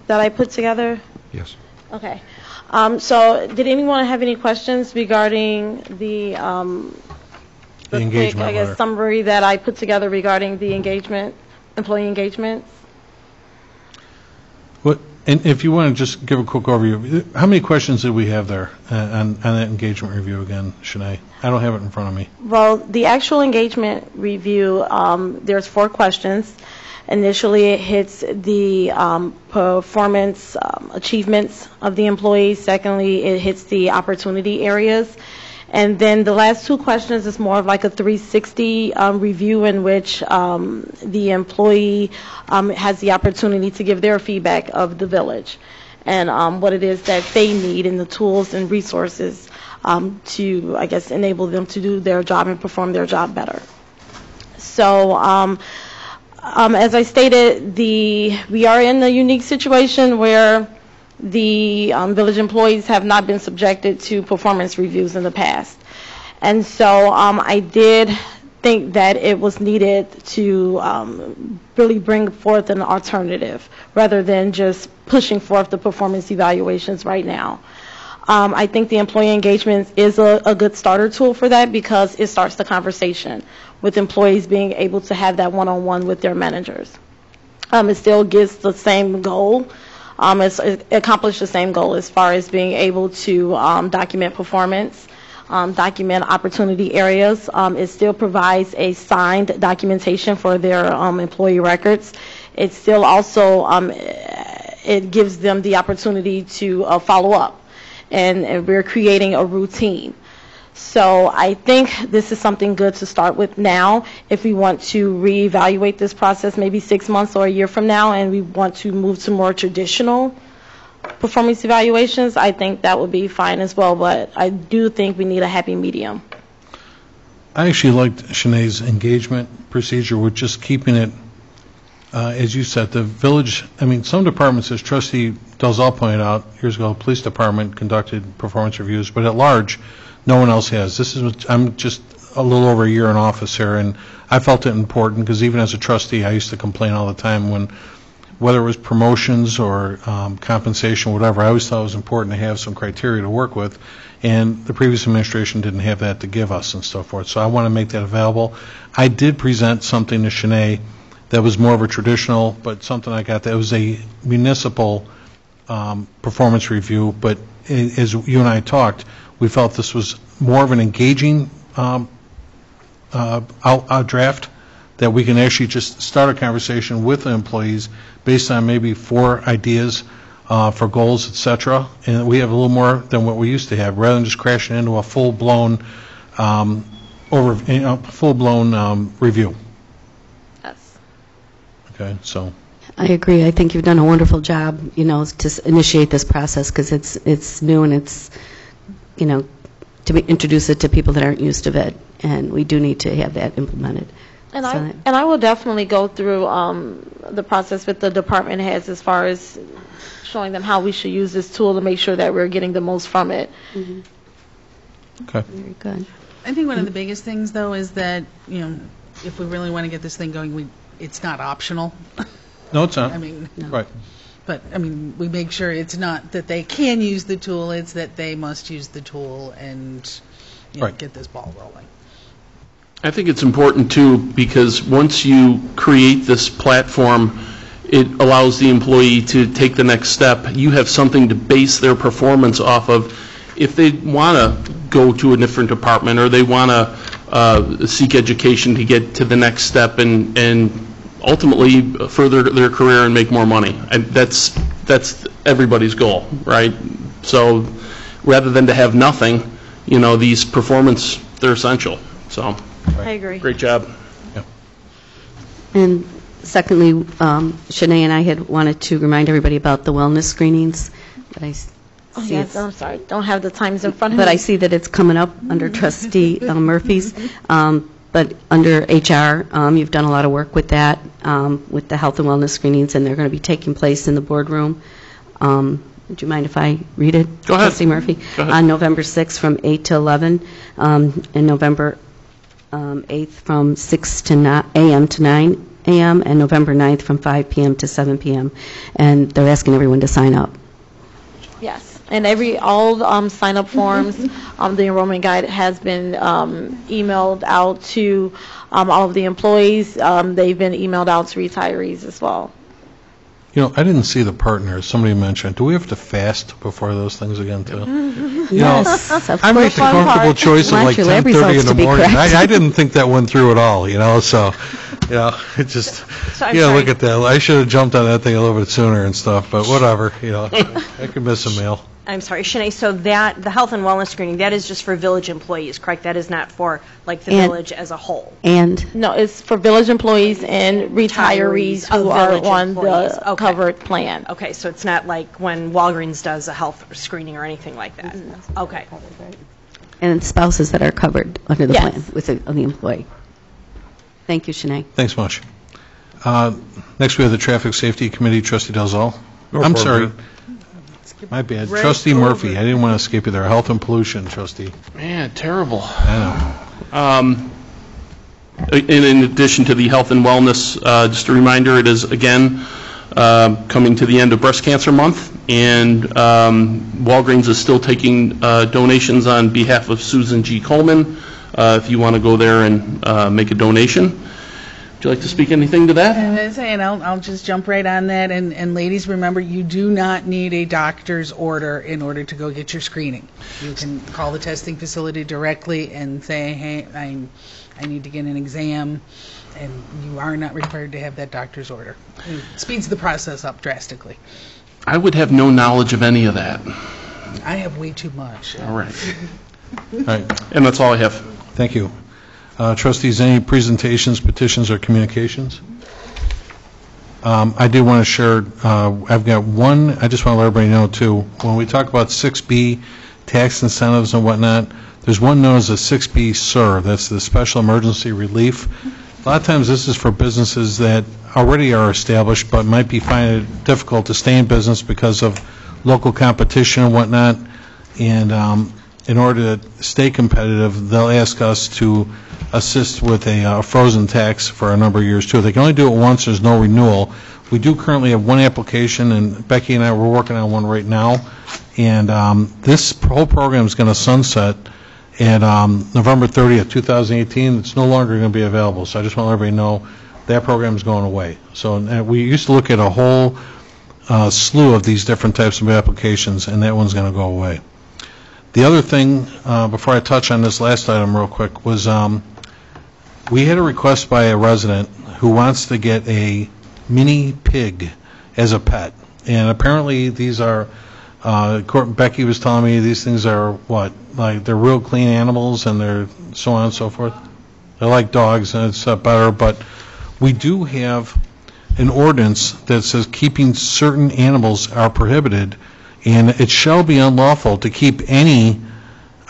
that I put together? Yes. Okay. So did anyone have any questions regarding the engagement quick, I guess, letter. summary that I put together regarding the employee engagements? And if you want to just give a quick overview, how many questions did we have there on that engagement review again, Shanae? I don't have it in front of me. Well, the actual engagement review, there's 4 questions. Initially, it hits the performance achievements of the employees. Secondly, it hits the opportunity areas. And then the last 2 questions is more of like a 360 review in which the employee has the opportunity to give their feedback of the village and what it is that they need and the tools and resources to, I guess, enable them to do their job and perform their job better. So as I stated, we are in a unique situation where the village employees have not been subjected to performance reviews in the past. And so I did think that it was needed to really bring forth an alternative rather than just pushing forth the performance evaluations right now. I think the employee engagement is a good starter tool for that because it starts the conversation with employees being able to have that one-on-one with their managers. It still gets the same goal. It accomplished the same goal as far as being able to document performance, document opportunity areas. It still provides a signed documentation for their employee records. It still also it gives them the opportunity to follow up, and we're creating a routine. So I think this is something good to start with now. If we want to reevaluate this process maybe 6 months or a year from now and we want to move to more traditional performance evaluations, I think that would be fine as well. But I do think we need a happy medium. I actually liked Shanae's engagement procedure with just keeping it, as you said, the village, some departments, as Trustee Dalzell pointed out years ago, the police department conducted performance reviews, but at large, no one else has. I'm just a little over a year in office here, and I felt it important because even as a trustee, I used to complain all the time whether it was promotions or compensation, whatever, I always thought it was important to have some criteria to work with, and the previous administration didn't have that to give us and so forth. So I want to make that available. I did present something to Shanae that was more of a traditional, but something I got that was a municipal performance review, but as you and I talked, we felt this was more of an engaging draft that we can actually just start a conversation with the employees based on maybe 4 ideas for goals, et cetera, and we have a little more than what we used to have, rather than just crashing into a full-blown review. Yes. Okay, so. I agree. I think you've done a wonderful job, to initiate this process, because it's new and it's, to introduce it to people that aren't used to it, and we do need to have that implemented. And I will definitely go through the process with the department heads as far as showing them how we should use this tool to make sure that we're getting the most from it. Mm-hmm. Okay. Very good. I think one of the biggest things, though, is that, if we really want to get this thing going, it's not optional. No, it's not. I mean, Right. But, we make sure it's not that they can use the tool, it's that they must use the tool and, Right. get this ball rolling. I think it's important, too, because once you create this platform, it allows the employee to take the next step. You have something to base their performance off of. If they want to go to a different department, or they want to seek education to get to the next step and ultimately further their career and make more money. And that's everybody's goal, right? So rather than to have nothing, these performance, they're essential. So I agree. great job. Yeah. And secondly, Shanae and I had wanted to remind everybody about the wellness screenings. But I Oh, see yes, it's- I'm sorry. Don't have the times in front of me. But I see that it's coming up under Trustee Murphy's. But under HR, you've done a lot of work with that, with the health and wellness screenings, and they're going to be taking place in the boardroom. Would you mind if I read it? Go ahead. Trustee Murphy? Go ahead. On November 6th from 8 to 11, and November 8th from 6 a.m. to 9 a.m., and November 9th from 5 p.m. to 7 p.m. And they're asking everyone to sign up. Yes, and all sign-up forms, the enrollment guide has been emailed out to all of the employees. They've been emailed out to retirees as well. I didn't see the partners. Somebody mentioned, do we have to fast before those things again, too? Yes, of I make course. the comfortable choice of Want like your lab 10:30 in results the to be morning. correct. I didn't think that went through at all, so, it just, So I'm look sorry. at that. I should have jumped on that thing a little bit sooner and stuff, but whatever, I could miss a meal. I'm sorry, Shanae, so the health and wellness screening, that is just for village employees, correct? That is not for, the And- village as a whole? And No, it's for village employees and retirees Of who are village on employees. the Okay. covered plan. Okay, so it's not like when Walgreens does a health screening or anything like that? Okay. and spouses that are covered under the Yes. plan with the employee. Thank you, Shanae. Thanks much. Next, we have the Traffic Safety Committee, Trustee Dalzell. I'm sorry. My bad. Right Trustee Murphy, over. I didn't want to skip you there. Health and Pollution, Trustee. Man, terrible. I know. In addition to the health and wellness, just a reminder, it is again coming to the end of Breast Cancer Month, and Walgreens is still taking donations on behalf of Susan G. Coleman. If you want to go there and make a donation. Would you like to speak anything to that? And I'll just jump right on that. And ladies, remember, you do not need a doctor's order in order to go get your screening. You can call the testing facility directly and say, hey, I need to get an exam, and you are not required to have that doctor's order. It speeds the process up drastically. I would have no knowledge of any of that. I have way too much. All right. All right. And that's all I have. Thank you. Trustees, any presentations, petitions, or communications? I do want to share, I've got one, I just want to let everybody know, too, when we talk about 6B, tax incentives and whatnot, there's one known as a 6B SER, that's the Special Emergency Relief. A lot of times this is for businesses that already are established but might be finding it difficult to stay in business because of local competition and whatnot, and in order to stay competitive, they'll ask us to assist with a frozen tax for a number of years, too. They can only do it once, there's no renewal. We do currently have one application, and Becky and I, we're working on one right now, and this whole program is going to sunset at November 30th, 2018. It's no longer going to be available, so I just want to let everybody know that program is going away. So we used to look at a whole slew of these different types of applications, and that one's going to go away. The other thing, before I touch on this last item real quick, was we had a request by a resident who wants to get a mini pig as a pet. And apparently, these are, Becky was telling me, these things are what? Like, they're real clean animals, and they're so on and so forth. They're like dogs, and it's better, but we do have an ordinance that says keeping certain animals are prohibited, and it shall be unlawful to keep any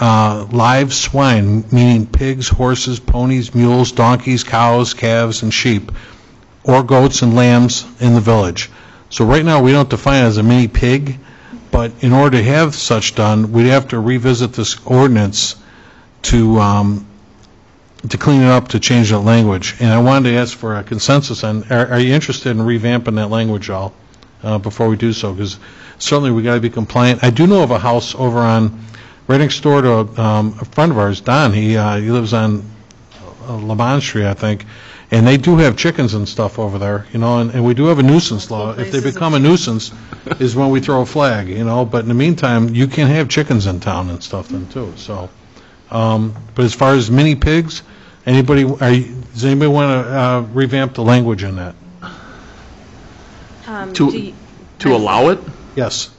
live swine, meaning pigs, horses, ponies, mules, donkeys, cows, calves, and sheep, or goats and lambs in the village. So right now, we don't define it as a mini pig, but in order to have such done, we'd have to revisit this ordinance to clean it up, to change that language. And I wanted to ask for a consensus on, are you interested in revamping that language all before we do so? Because certainly we got to be compliant. I do know of a house over on, right next door to a friend of ours, Don. He lives on Lamont Street, I think, and they do have chickens and stuff over there, you know, and we do have a nuisance law. If they become a nuisance is when we throw a flag, you know, but in the meantime, you can have chickens in town and stuff then too, so. But as far as mini pigs, does anybody want to revamp the language in that? To allow it? Yes.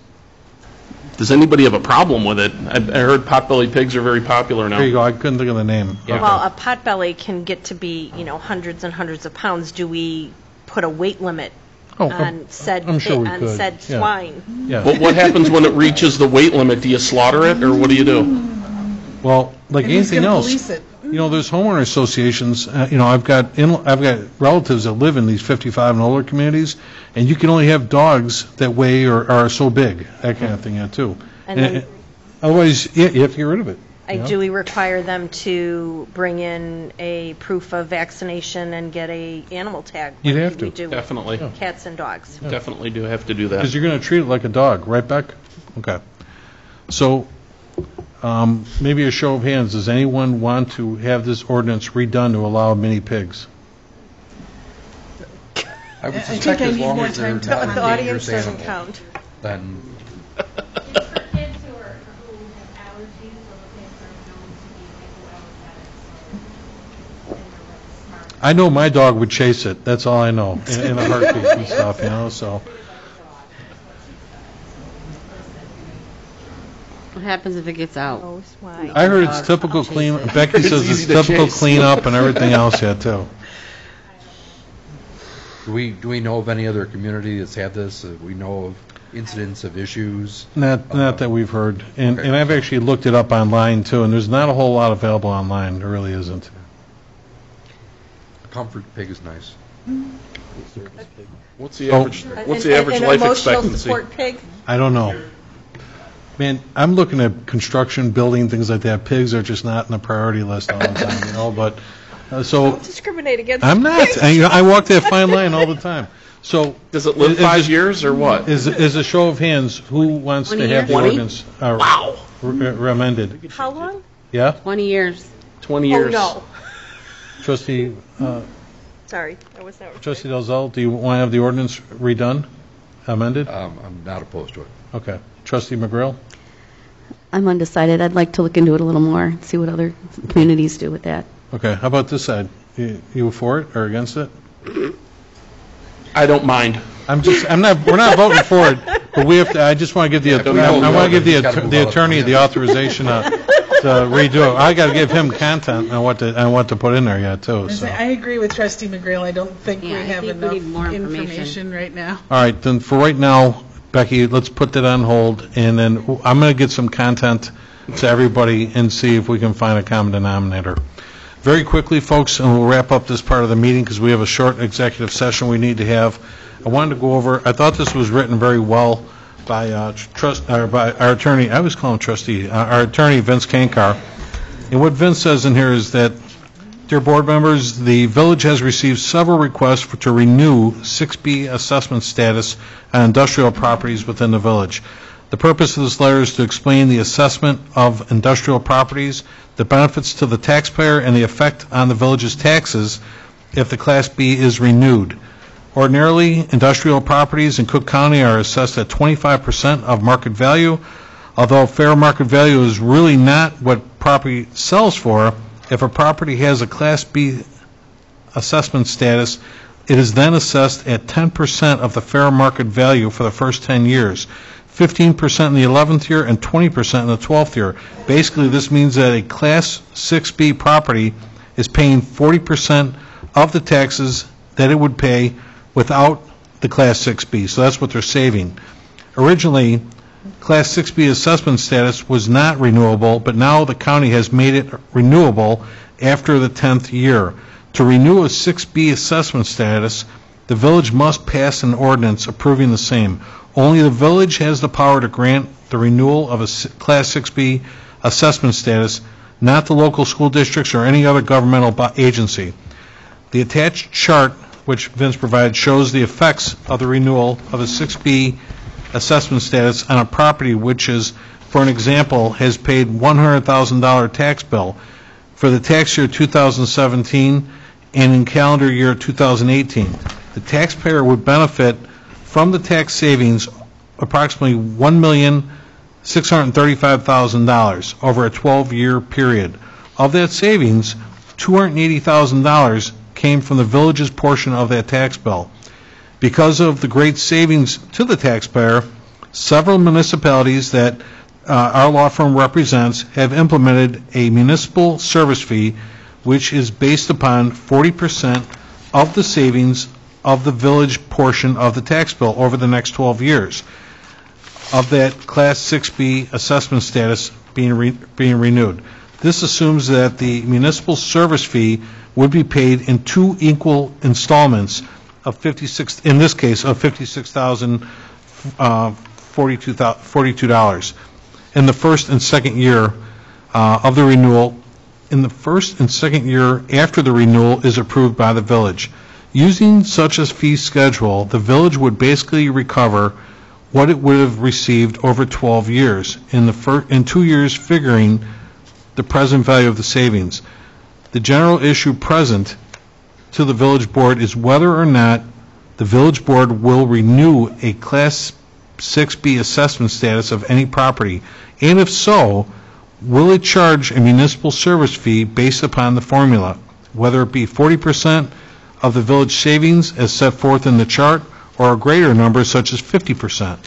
Does anybody have a problem with it? I heard potbelly pigs are very popular now. There you go, I couldn't think of the name. Yeah. Okay. Well, a potbelly can get to be, you know, hundreds and hundreds of pounds. Do we put a weight limit on said I'm sure we on could. said Yeah. swine? Yeah. Well, what happens when it reaches the weight limit? Do you slaughter it, or what do you do? Well, like And who's anything gonna else, police it? you know, there's homeowner associations, you know, I've got relatives that live in these 55 and older communities, and you can only have dogs that weigh or are so big, that kind of thing, yeah, too. And then- Otherwise, you have to get rid of it. you know? Do we require them to bring in a proof of vaccination and get a animal tag? You'd like have we to. do with Definitely. Cats and dogs. Definitely do have to do that. Because you're going to treat it like a dog, right, Beck? Okay. So, maybe a show of hands, does anyone want to have this ordinance redone to allow mini pigs? I would I think suspect I as need long more as they're time to- not The an audience dangerous doesn't animal, count. then It's for kids who have allergies or the kids are known to be hypoallergenic. I know my dog would chase it, that's all I know, in a heartbeat and stuff, you know, so. What happens if it gets out? Oh, swine. I heard it's typical clean, Becky says it's easy to typical chase. cleanup and everything else, yeah, too. do we know of any other community that's had this? We know of incidents of issues? Not that we've heard, and Okay. I've actually looked it up online, too, and there's not a whole lot available online, there really isn't. Comfort pig is nice. What's the average? What's the average life expectancy? An emotional support pig? I don't know. Man, I'm looking at construction, building, things like that. Pigs are just not in the priority list all the time, you know, but, so, Don't discriminate against I'm not. pigs. I walk that fine line all the time. So, Does it live Is 5 this- years or what? is a show of hands, who wants to 20 have the years? ordinance Wow. amended? How long? Yeah? 20 years. 20 Oh, years. no. Trustee, Sorry, that was not. Trustee Dalzell, do you want to have the ordinance redone, amended? I'm not opposed to it. Okay. Trustee McGrill? I'm undecided. I'd like to look into it a little more, see what other communities do with that. Okay, how about this side? You for it or against it? I don't mind. we're not voting for it, but we have to, I just want to give the, I want to give the attorney the authorization to redo it. I got to give him content on what to put in there yet, too, so. I agree with Trustee McGrail. I don't think we Yeah, I have think we enough need more information. information right now. All right, then for right now, Becky, let's put that on hold, and then I'm going to get some content to everybody and see if we can find a common denominator. Very quickly, folks, and we'll wrap up this part of the meeting because we have a short executive session we need to have. I wanted to go over, I thought this was written very well by by our attorney, I always call him trustee, our attorney, Vince Kankar. And what Vince says in here is that, dear board members, the village has received several requests to renew 6B assessment status on industrial properties within the village. The purpose of this letter is to explain the assessment of industrial properties, the benefits to the taxpayer, and the effect on the village's taxes if the Class B is renewed. Ordinarily, industrial properties in Cook County are assessed at 25% of market value, although fair market value is really not what property sells for. If a property has a Class B assessment status, It is then assessed at 10% of the fair market value for the first 10 years, 15% in the 11th year, and 20% in the 12th year. Basically, this means that a Class 6B property is paying 40% of the taxes that it would pay without the Class 6B. So that's what they're saving. Originally, Class 6B assessment status was not renewable, but now the county has made it renewable after the 10th year. To renew a 6B assessment status, the village must pass an ordinance approving the same. Only the village has the power to grant the renewal of a Class 6B assessment status, not the local school districts or any other governmental agency. The attached chart, which Vince provided, shows the effects of the renewal of a 6B assessment status on a property which is, for an example, has paid $100,000 tax bill for the tax year 2017 and in calendar year 2018. The taxpayer would benefit from the tax savings approximately $1,635,000 over a 12-year period. Of that savings, $280,000 came from the village's portion of that tax bill. Because of the great savings to the taxpayer, several municipalities that our law firm represents have implemented a municipal service fee which is based upon 40% of the savings of the village portion of the tax bill over the next 12 years of that Class 6B assessment status being renewed. This assumes that the municipal service fee would be paid in two equal installments of $56,042 in the first and second year of the renewal. In the first and second year after the renewal is approved by the village. Using such a fee schedule, the village would basically recover what it would have received over 12 years, in 2 years figuring the present value of the savings. The general issue present to the village board is whether or not the village board will renew a Class 6B assessment status of any property, and if so, will it charge a municipal service fee based upon the formula, whether it be 40% of the village savings as set forth in the chart, or a greater number such as 50%.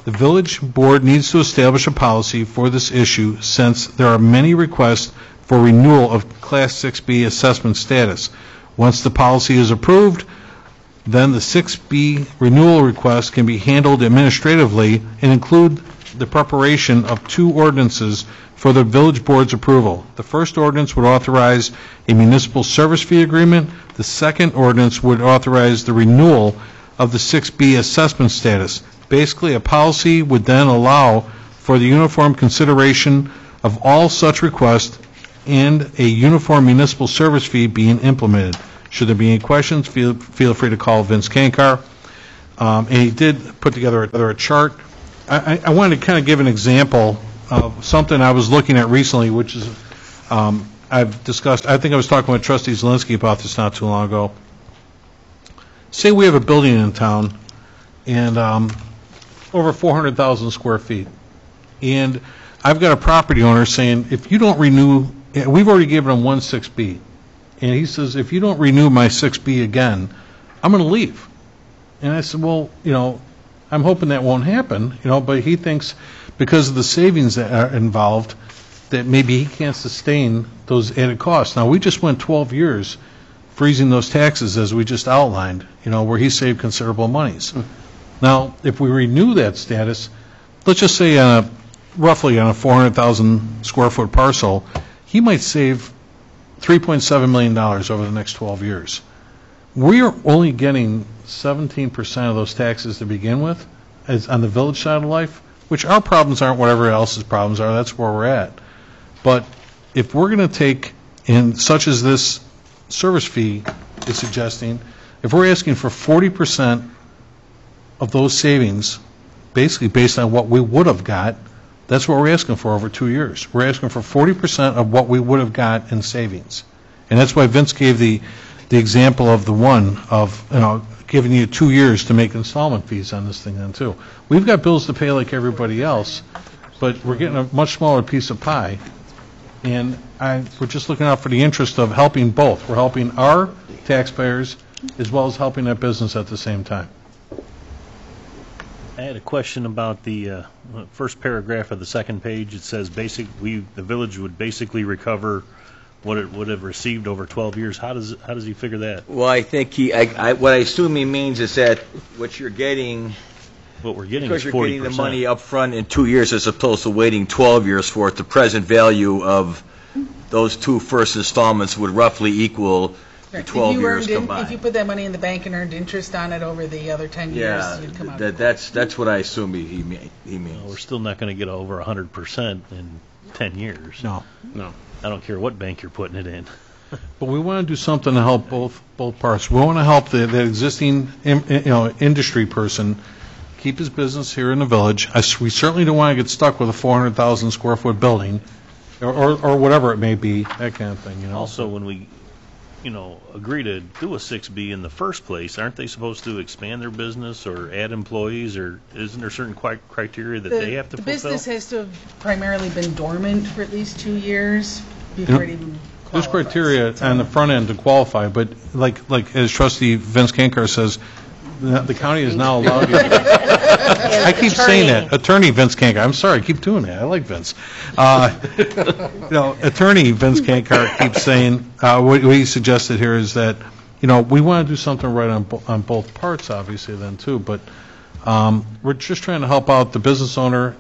The village board needs to establish a policy for this issue since there are many requests for renewal of Class 6B assessment status. Once the policy is approved, then the 6B renewal request can be handled administratively and include the preparation of two ordinances for the village board's approval. The first ordinance would authorize a municipal service fee agreement. The second ordinance would authorize the renewal of the 6B assessment status. Basically, a policy would then allow for the uniform consideration of all such requests and a uniform municipal service fee being implemented. Should there be any questions, feel free to call Vince Kankar. And he did put together a chart. I wanted to kind of give an example of something I was looking at recently, which is I've discussed. I think I was talking with Trustee Zelinski about this not too long ago. Say we have a building in town, and over 400,000 square feet, and I've got a property owner saying, if you don't renew, we've already given him one 6B, and he says, if you don't renew my 6B again, I'm going to leave. And I said, well, I'm hoping that won't happen, but he thinks because of the savings that are involved that maybe he can't sustain those added costs. Now, we just went 12 years freezing those taxes as we just outlined, where he saved considerable monies. Now, if we renew that status, let's just say roughly on a 400,000 square foot parcel, he might save $3.7 million over the next 12 years. We are only getting 17% of those taxes to begin with, as on the village side of life, which our problems aren't whatever else's problems are. That's where we're at. But if we're going to take, and such as this service fee is suggesting, if we're asking for 40% of those savings, basically based on what we would have got, that's what we're asking for over 2 years. We're asking for 40% of what we would have got in savings. And that's why Vince gave the example of the one of, giving you 2 years to make installment fees on this thing then too. We've got bills to pay like everybody else, but we're getting a much smaller piece of pie. And we're just looking out for the interest of helping both. We're helping our taxpayers as well as helping that business at the same time. I had a question about the first paragraph of the second page. It says the village would basically recover what it would have received over 12 years. How does he figure that? Well, I think what I assume he means is that what you're getting, What we're getting because is you're 40%. getting the money up front in 2 years as opposed to waiting 12 years for it, the present value of those two first installments would roughly equal the 12 years combined. If you put that money in the bank and earned interest on it over the other 10 years, you'd come out. That's what I assume he means. Well, we're still not going to get over 100% in 10 years. No. I don't care what bank you're putting it in. But we want to do something to help both parts. We want to help the existing industry person keep his business here in the village. We certainly don't want to get stuck with a 400,000 square foot building or whatever it may be, that kind of thing. Also, when we agree to do a 6B in the first place, aren't they supposed to expand their business or add employees, or isn't there certain criteria that they have to fulfill? The business has to have primarily been dormant for at least 2 years before it even qualifies. There's criteria on the front end to qualify, but like as Trustee Vince Kankar says, the county is now allowed you. I keep saying that. Attorney Vince Kankar. I'm sorry, I keep doing that. I like Vince. Attorney Vince Kankar keeps saying, what he suggested here is that, we want to do something right on both parts, obviously, then, too, but we're just trying to help out the business owner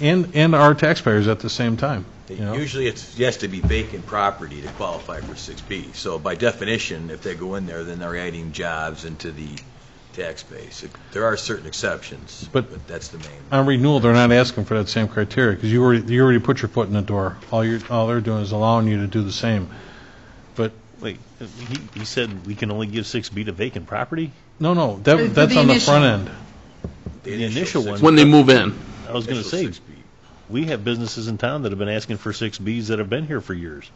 and our taxpayers at the same time. Usually it has to be vacant property to qualify for 6B. So by definition, if they go in there, then they're adding jobs into the tax base. There are certain exceptions, but that's the main. On renewal, they're not asking for that same criteria because you already put your foot in the door. All they're doing is allowing you to do the same. But wait, he said we can only give 6B to vacant property? No, that's on the front end. The initial one. When they move in. I was going to say, we have businesses in town that have been asking for 6Bs that have been here for years.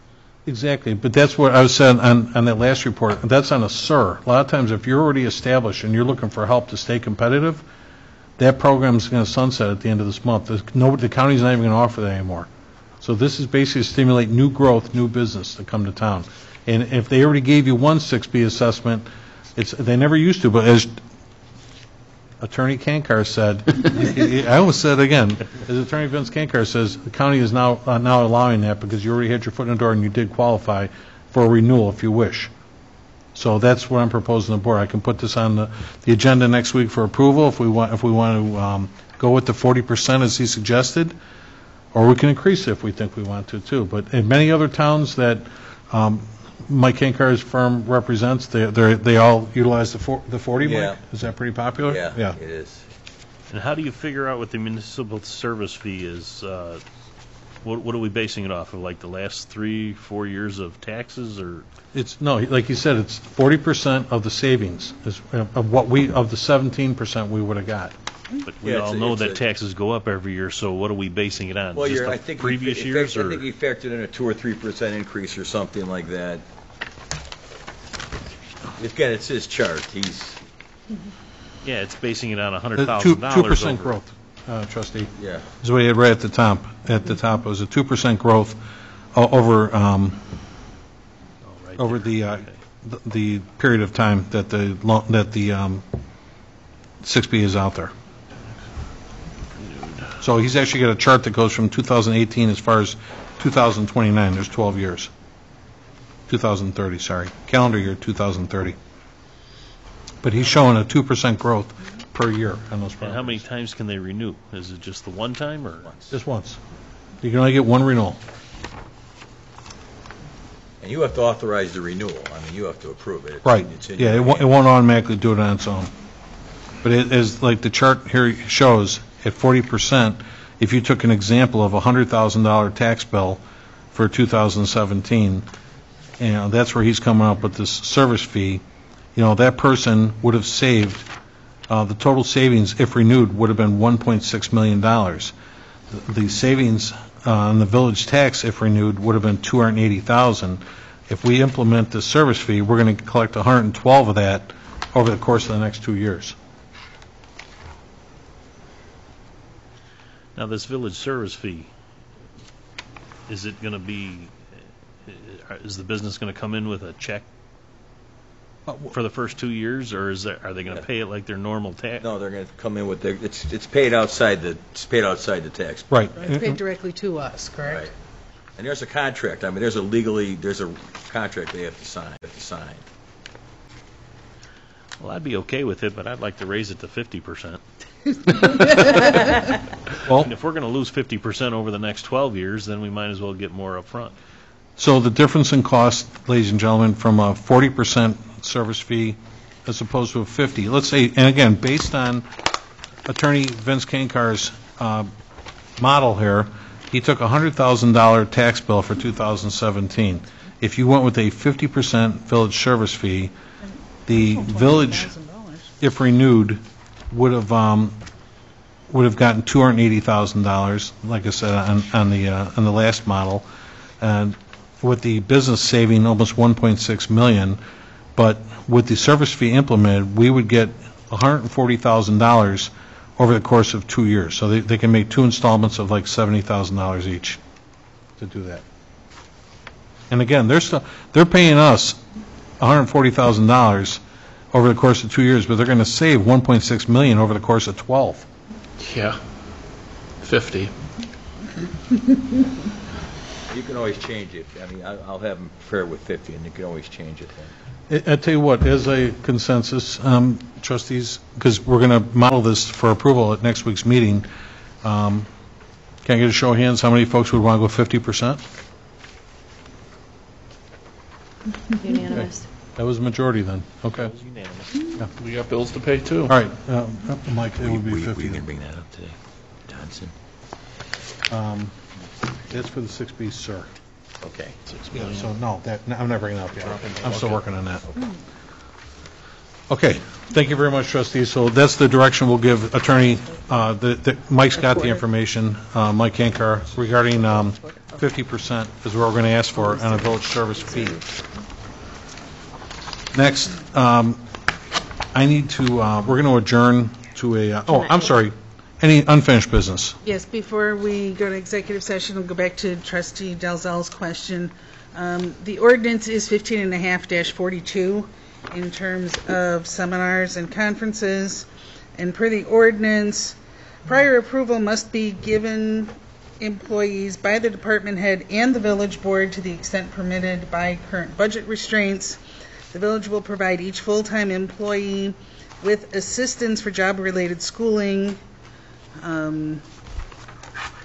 Exactly, but that's what I was saying on that last report. That's on a SIR. A lot of times, if you're already established and you're looking for help to stay competitive, that program's going to sunset at the end of this month. The county's not even going to offer that anymore. So this is basically to stimulate new growth, new business to come to town. And if they already gave you one 6B assessment, they never used to, but as Attorney Kankar said, I almost said it again, as Attorney Vince Kankar says, the county is now allowing that because you already had your foot in the door and you did qualify for a renewal if you wish. So that's what I'm proposing to the board. I can put this on the agenda next week for approval if we want to go with the 40% as he suggested, or we can increase it if we think we want to too. But in many other towns that Mike Kankar's firm represents, they all utilize the 40, Yeah. Mike? Is that pretty popular? Yeah, it is. And how do you figure out what the municipal service fee is? What are we basing it off of, like the last 3-4 years of taxes, or? No, like you said, it's 40% of the savings of the 17% we would have got. But we all know that taxes go up every year, so what are we basing it on? Well, Just I the think previous years, I or? think he factored in a 2 or 3% increase or something like that. Again, it's his chart. Yeah, it's basing it on $100,000. 2% growth, Trustee. Yeah. Is what he had right at the top. At the top, it was a 2% growth over the period of time that the 6B is out there. So he's actually got a chart that goes from 2018 as far as 2029. There's 12 years. 2030, sorry. Calendar year 2030. But he's showing a 2% growth per year on those properties. And how many times can they renew? Is it just the one time, or? Just once. You can only get one renewal. And you have to authorize the renewal. I mean, you have to approve it. Right. It's in Yeah, your it won't automatically do it on its own. But it is, like the chart here shows, at 40%, if you took an example of a $100,000 tax bill for 2017, that's where he's coming up with this service fee, that person would have saved, the total savings, if renewed, would have been $1.6 million. The savings on the village tax, if renewed, would have been $280,000. If we implement the service fee, we're going to collect 112 of that over the course of the next 2 years. Now, this village service fee, is the business going to come in with a check for the first 2 years, or are they going to pay it like their normal tax? No, they're going to come in with their, it's paid outside the tax. Right. It's paid directly to us, correct? Right. And there's a contract. I mean, there's a contract they have to sign. Well, I'd be okay with it, but I'd like to raise it to 50%. Well, And if we're going to lose 50% over the next 12 years, then we might as well get more up front. so the difference in cost, ladies and gentlemen, from a 40% service fee as opposed to a 50, let's say, and again, based on Attorney Vince Kankar's model here, he took a $100,000 tax bill for 2017. If you went with a 50% village service fee, the village, if renewed, would have gotten $280,000, like I said, on the last model, and with the business saving almost $1.6 million. But with the service fee implemented, we would get $140,000 over the course of 2 years. So they can make 2 installments of like $70,000 each to do that. And again, they're paying us $140,000 over the course of 2 years, but they're going to save $1.6 million over the course of 12. Yeah. 50. You can always change it. I mean, I'll have them fair with 50, and you can always change it then. I tell you what, as a consensus, trustees, because we're going to model this for approval at next week's meeting, can I get a show of hands, how many folks would want to go 50%? Unanimous. That was a majority then, okay. Unanimous. We got bills to pay, too. All right, Mike, it would be 50 We can then. bring that up today. Johnson. That's for the 6B, sir. Okay. Yeah, so no, I'm not bringing it up yet. I'm still working on that. Okay, thank you very much, trustees. So that's the direction we'll give attorney, Mike's got the information, Mike Kankar, regarding 50% is what we're going to ask for on a village service fee. Next, I need to, we're going to adjourn to I'm sorry, any unfinished business? Yes, before we go to executive session, we'll go back to trustee Dalzell's question. The ordinance is 15.5-42 in terms of seminars and conferences, and per the ordinance, prior approval must be given employees by the department head and the village board to the extent permitted by current budget restraints. The village will provide each full-time employee with assistance for job-related schooling, and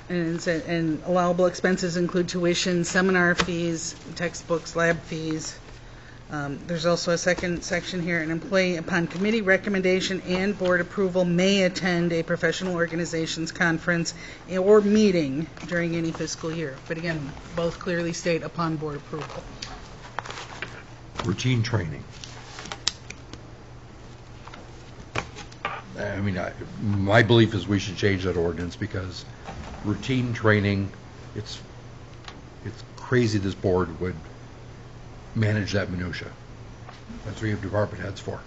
allowable expenses include tuition, seminar fees, textbooks, lab fees. There's also a second section here, an employee upon committee recommendation and board approval may attend a professional organizations conference or meeting during any fiscal year. But again, both clearly state upon board approval. Routine training. I mean, my belief is we should change that ordinance because routine training, it's crazy this board would manage that minutia. That's what you have department heads for.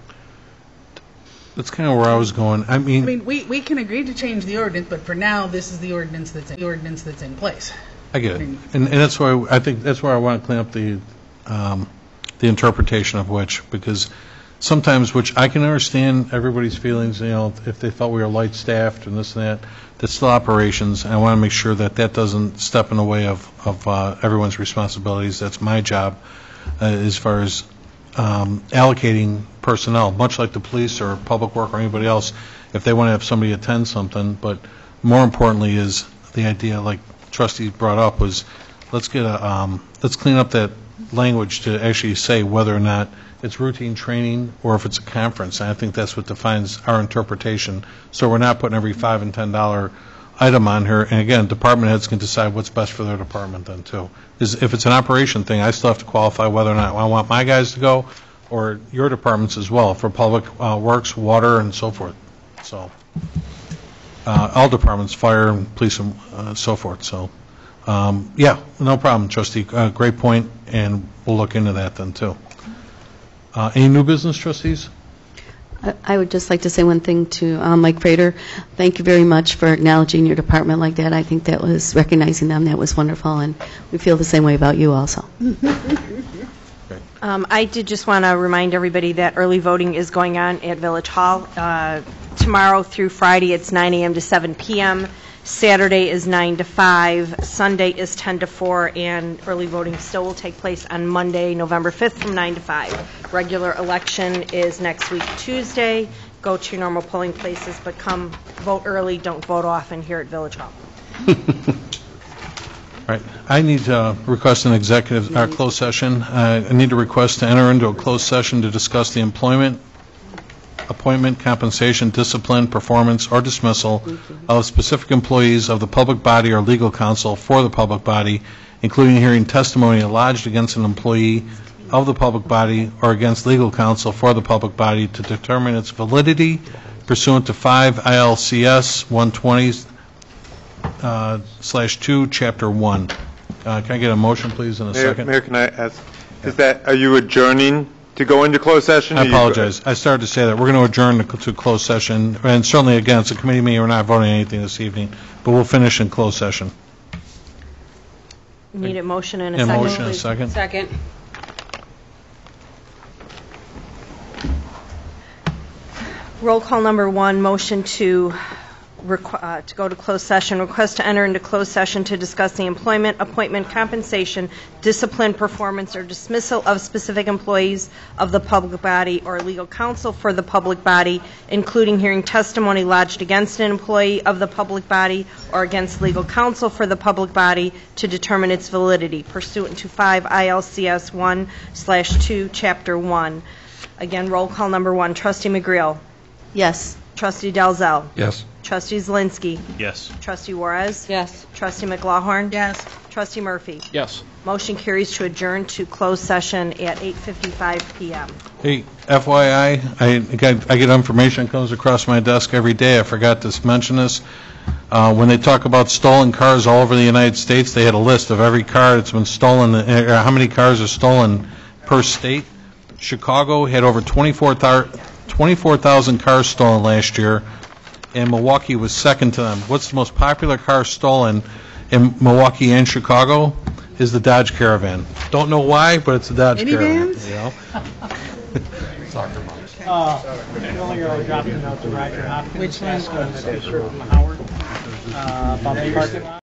That's kind of where I was going. I mean, we can agree to change the ordinance, but for now, this is the ordinance that's in place. I get it. And that's why I think that's where I want to clean up the interpretation of which, because sometimes, which I can understand everybody's feelings, if they felt we were light-staffed and this and that, that's still operations, and I want to make sure that that doesn't step in the way of everyone's responsibilities. That's my job as far as allocating personnel, much like the police or public work or anybody else, if they want to have somebody attend something. But more importantly is the idea, like trustees brought up, was let's clean up that language to actually say whether or not it's routine training or if it's a conference. And I think that's what defines our interpretation. So we're not putting every $5 and $10 item on here. And again, department heads can decide what's best for their department then too. If it's an operation thing, I still have to qualify whether or not I want my guys to go or your departments as well for public works, water, and so forth. So all departments, fire, and police, and so forth. So yeah, no problem, trustee. Great point, and we'll look into that then too. Any new business, trustees? I would just like to say one thing to Mike Prater. Thank you very much for acknowledging your department like that. I think that was recognizing them. That was wonderful, and we feel the same way about you also. I did just want to remind everybody that early voting is going on at Village Hall. Tomorrow through Friday, it's 9 a.m. to 7 p.m. Saturday is 9 to 5. Sunday is 10 to 4. And early voting still will take place on Monday, November 5th from 9 to 5. Regular election is next week, Tuesday. Go to your normal polling places, but come vote early, don't vote often here at Village Hall. Right. I need to request an executive, closed session. I need to request to enter into a closed session to discuss the employment, appointment, compensation, discipline, performance, or dismissal of specific employees of the public body or legal counsel for the public body, including hearing testimony lodged against an employee of the public body or against legal counsel for the public body to determine its validity pursuant to 5 ILCS 120/2, Chapter 1. Can I get a motion, please, in a second? Mayor, can I ask, are you adjourning to go into closed session? I apologize. I started to say that. We're going to adjourn to closed session, and certainly, again, it's a committee meeting. We're not voting anything this evening, but we'll finish in closed session. Need a motion and a A second, motion and a please. second. Second. Roll call number 1, motion to go to closed session. Request to enter into closed session to discuss the employment, appointment, compensation, discipline, performance, or dismissal of specific employees of the public body or legal counsel for the public body, including hearing testimony lodged against an employee of the public body or against legal counsel for the public body to determine its validity pursuant to 5 ILCS 1/2, Chapter 1. Again, roll call number 1. Trustee McGreal. Yes. Trustee Dalzell. Yes. Trustee Zelinski. Yes. Trustee Juarez. Yes. Trustee McLaughlin. Yes. Trustee Murphy. Yes. Motion carries to adjourn to closed session at 8:55 p.m. Hey, FYI, I get information that comes across my desk every day. I forgot to mention this. When they talk about stolen cars all over the United States, they had a list of every car that's been stolen, how many cars are stolen per state. Chicago had over 24,000 cars stolen last year, and Milwaukee was second to them. What's the most popular car stolen in Milwaukee and Chicago is the Dodge Caravan. Don't know why, but it's a Dodge Caravan. Minivans? You know? Earlier I dropped a note to Roger Hopkins. Which one? Asking him if he's heard from Howard about the parking lot.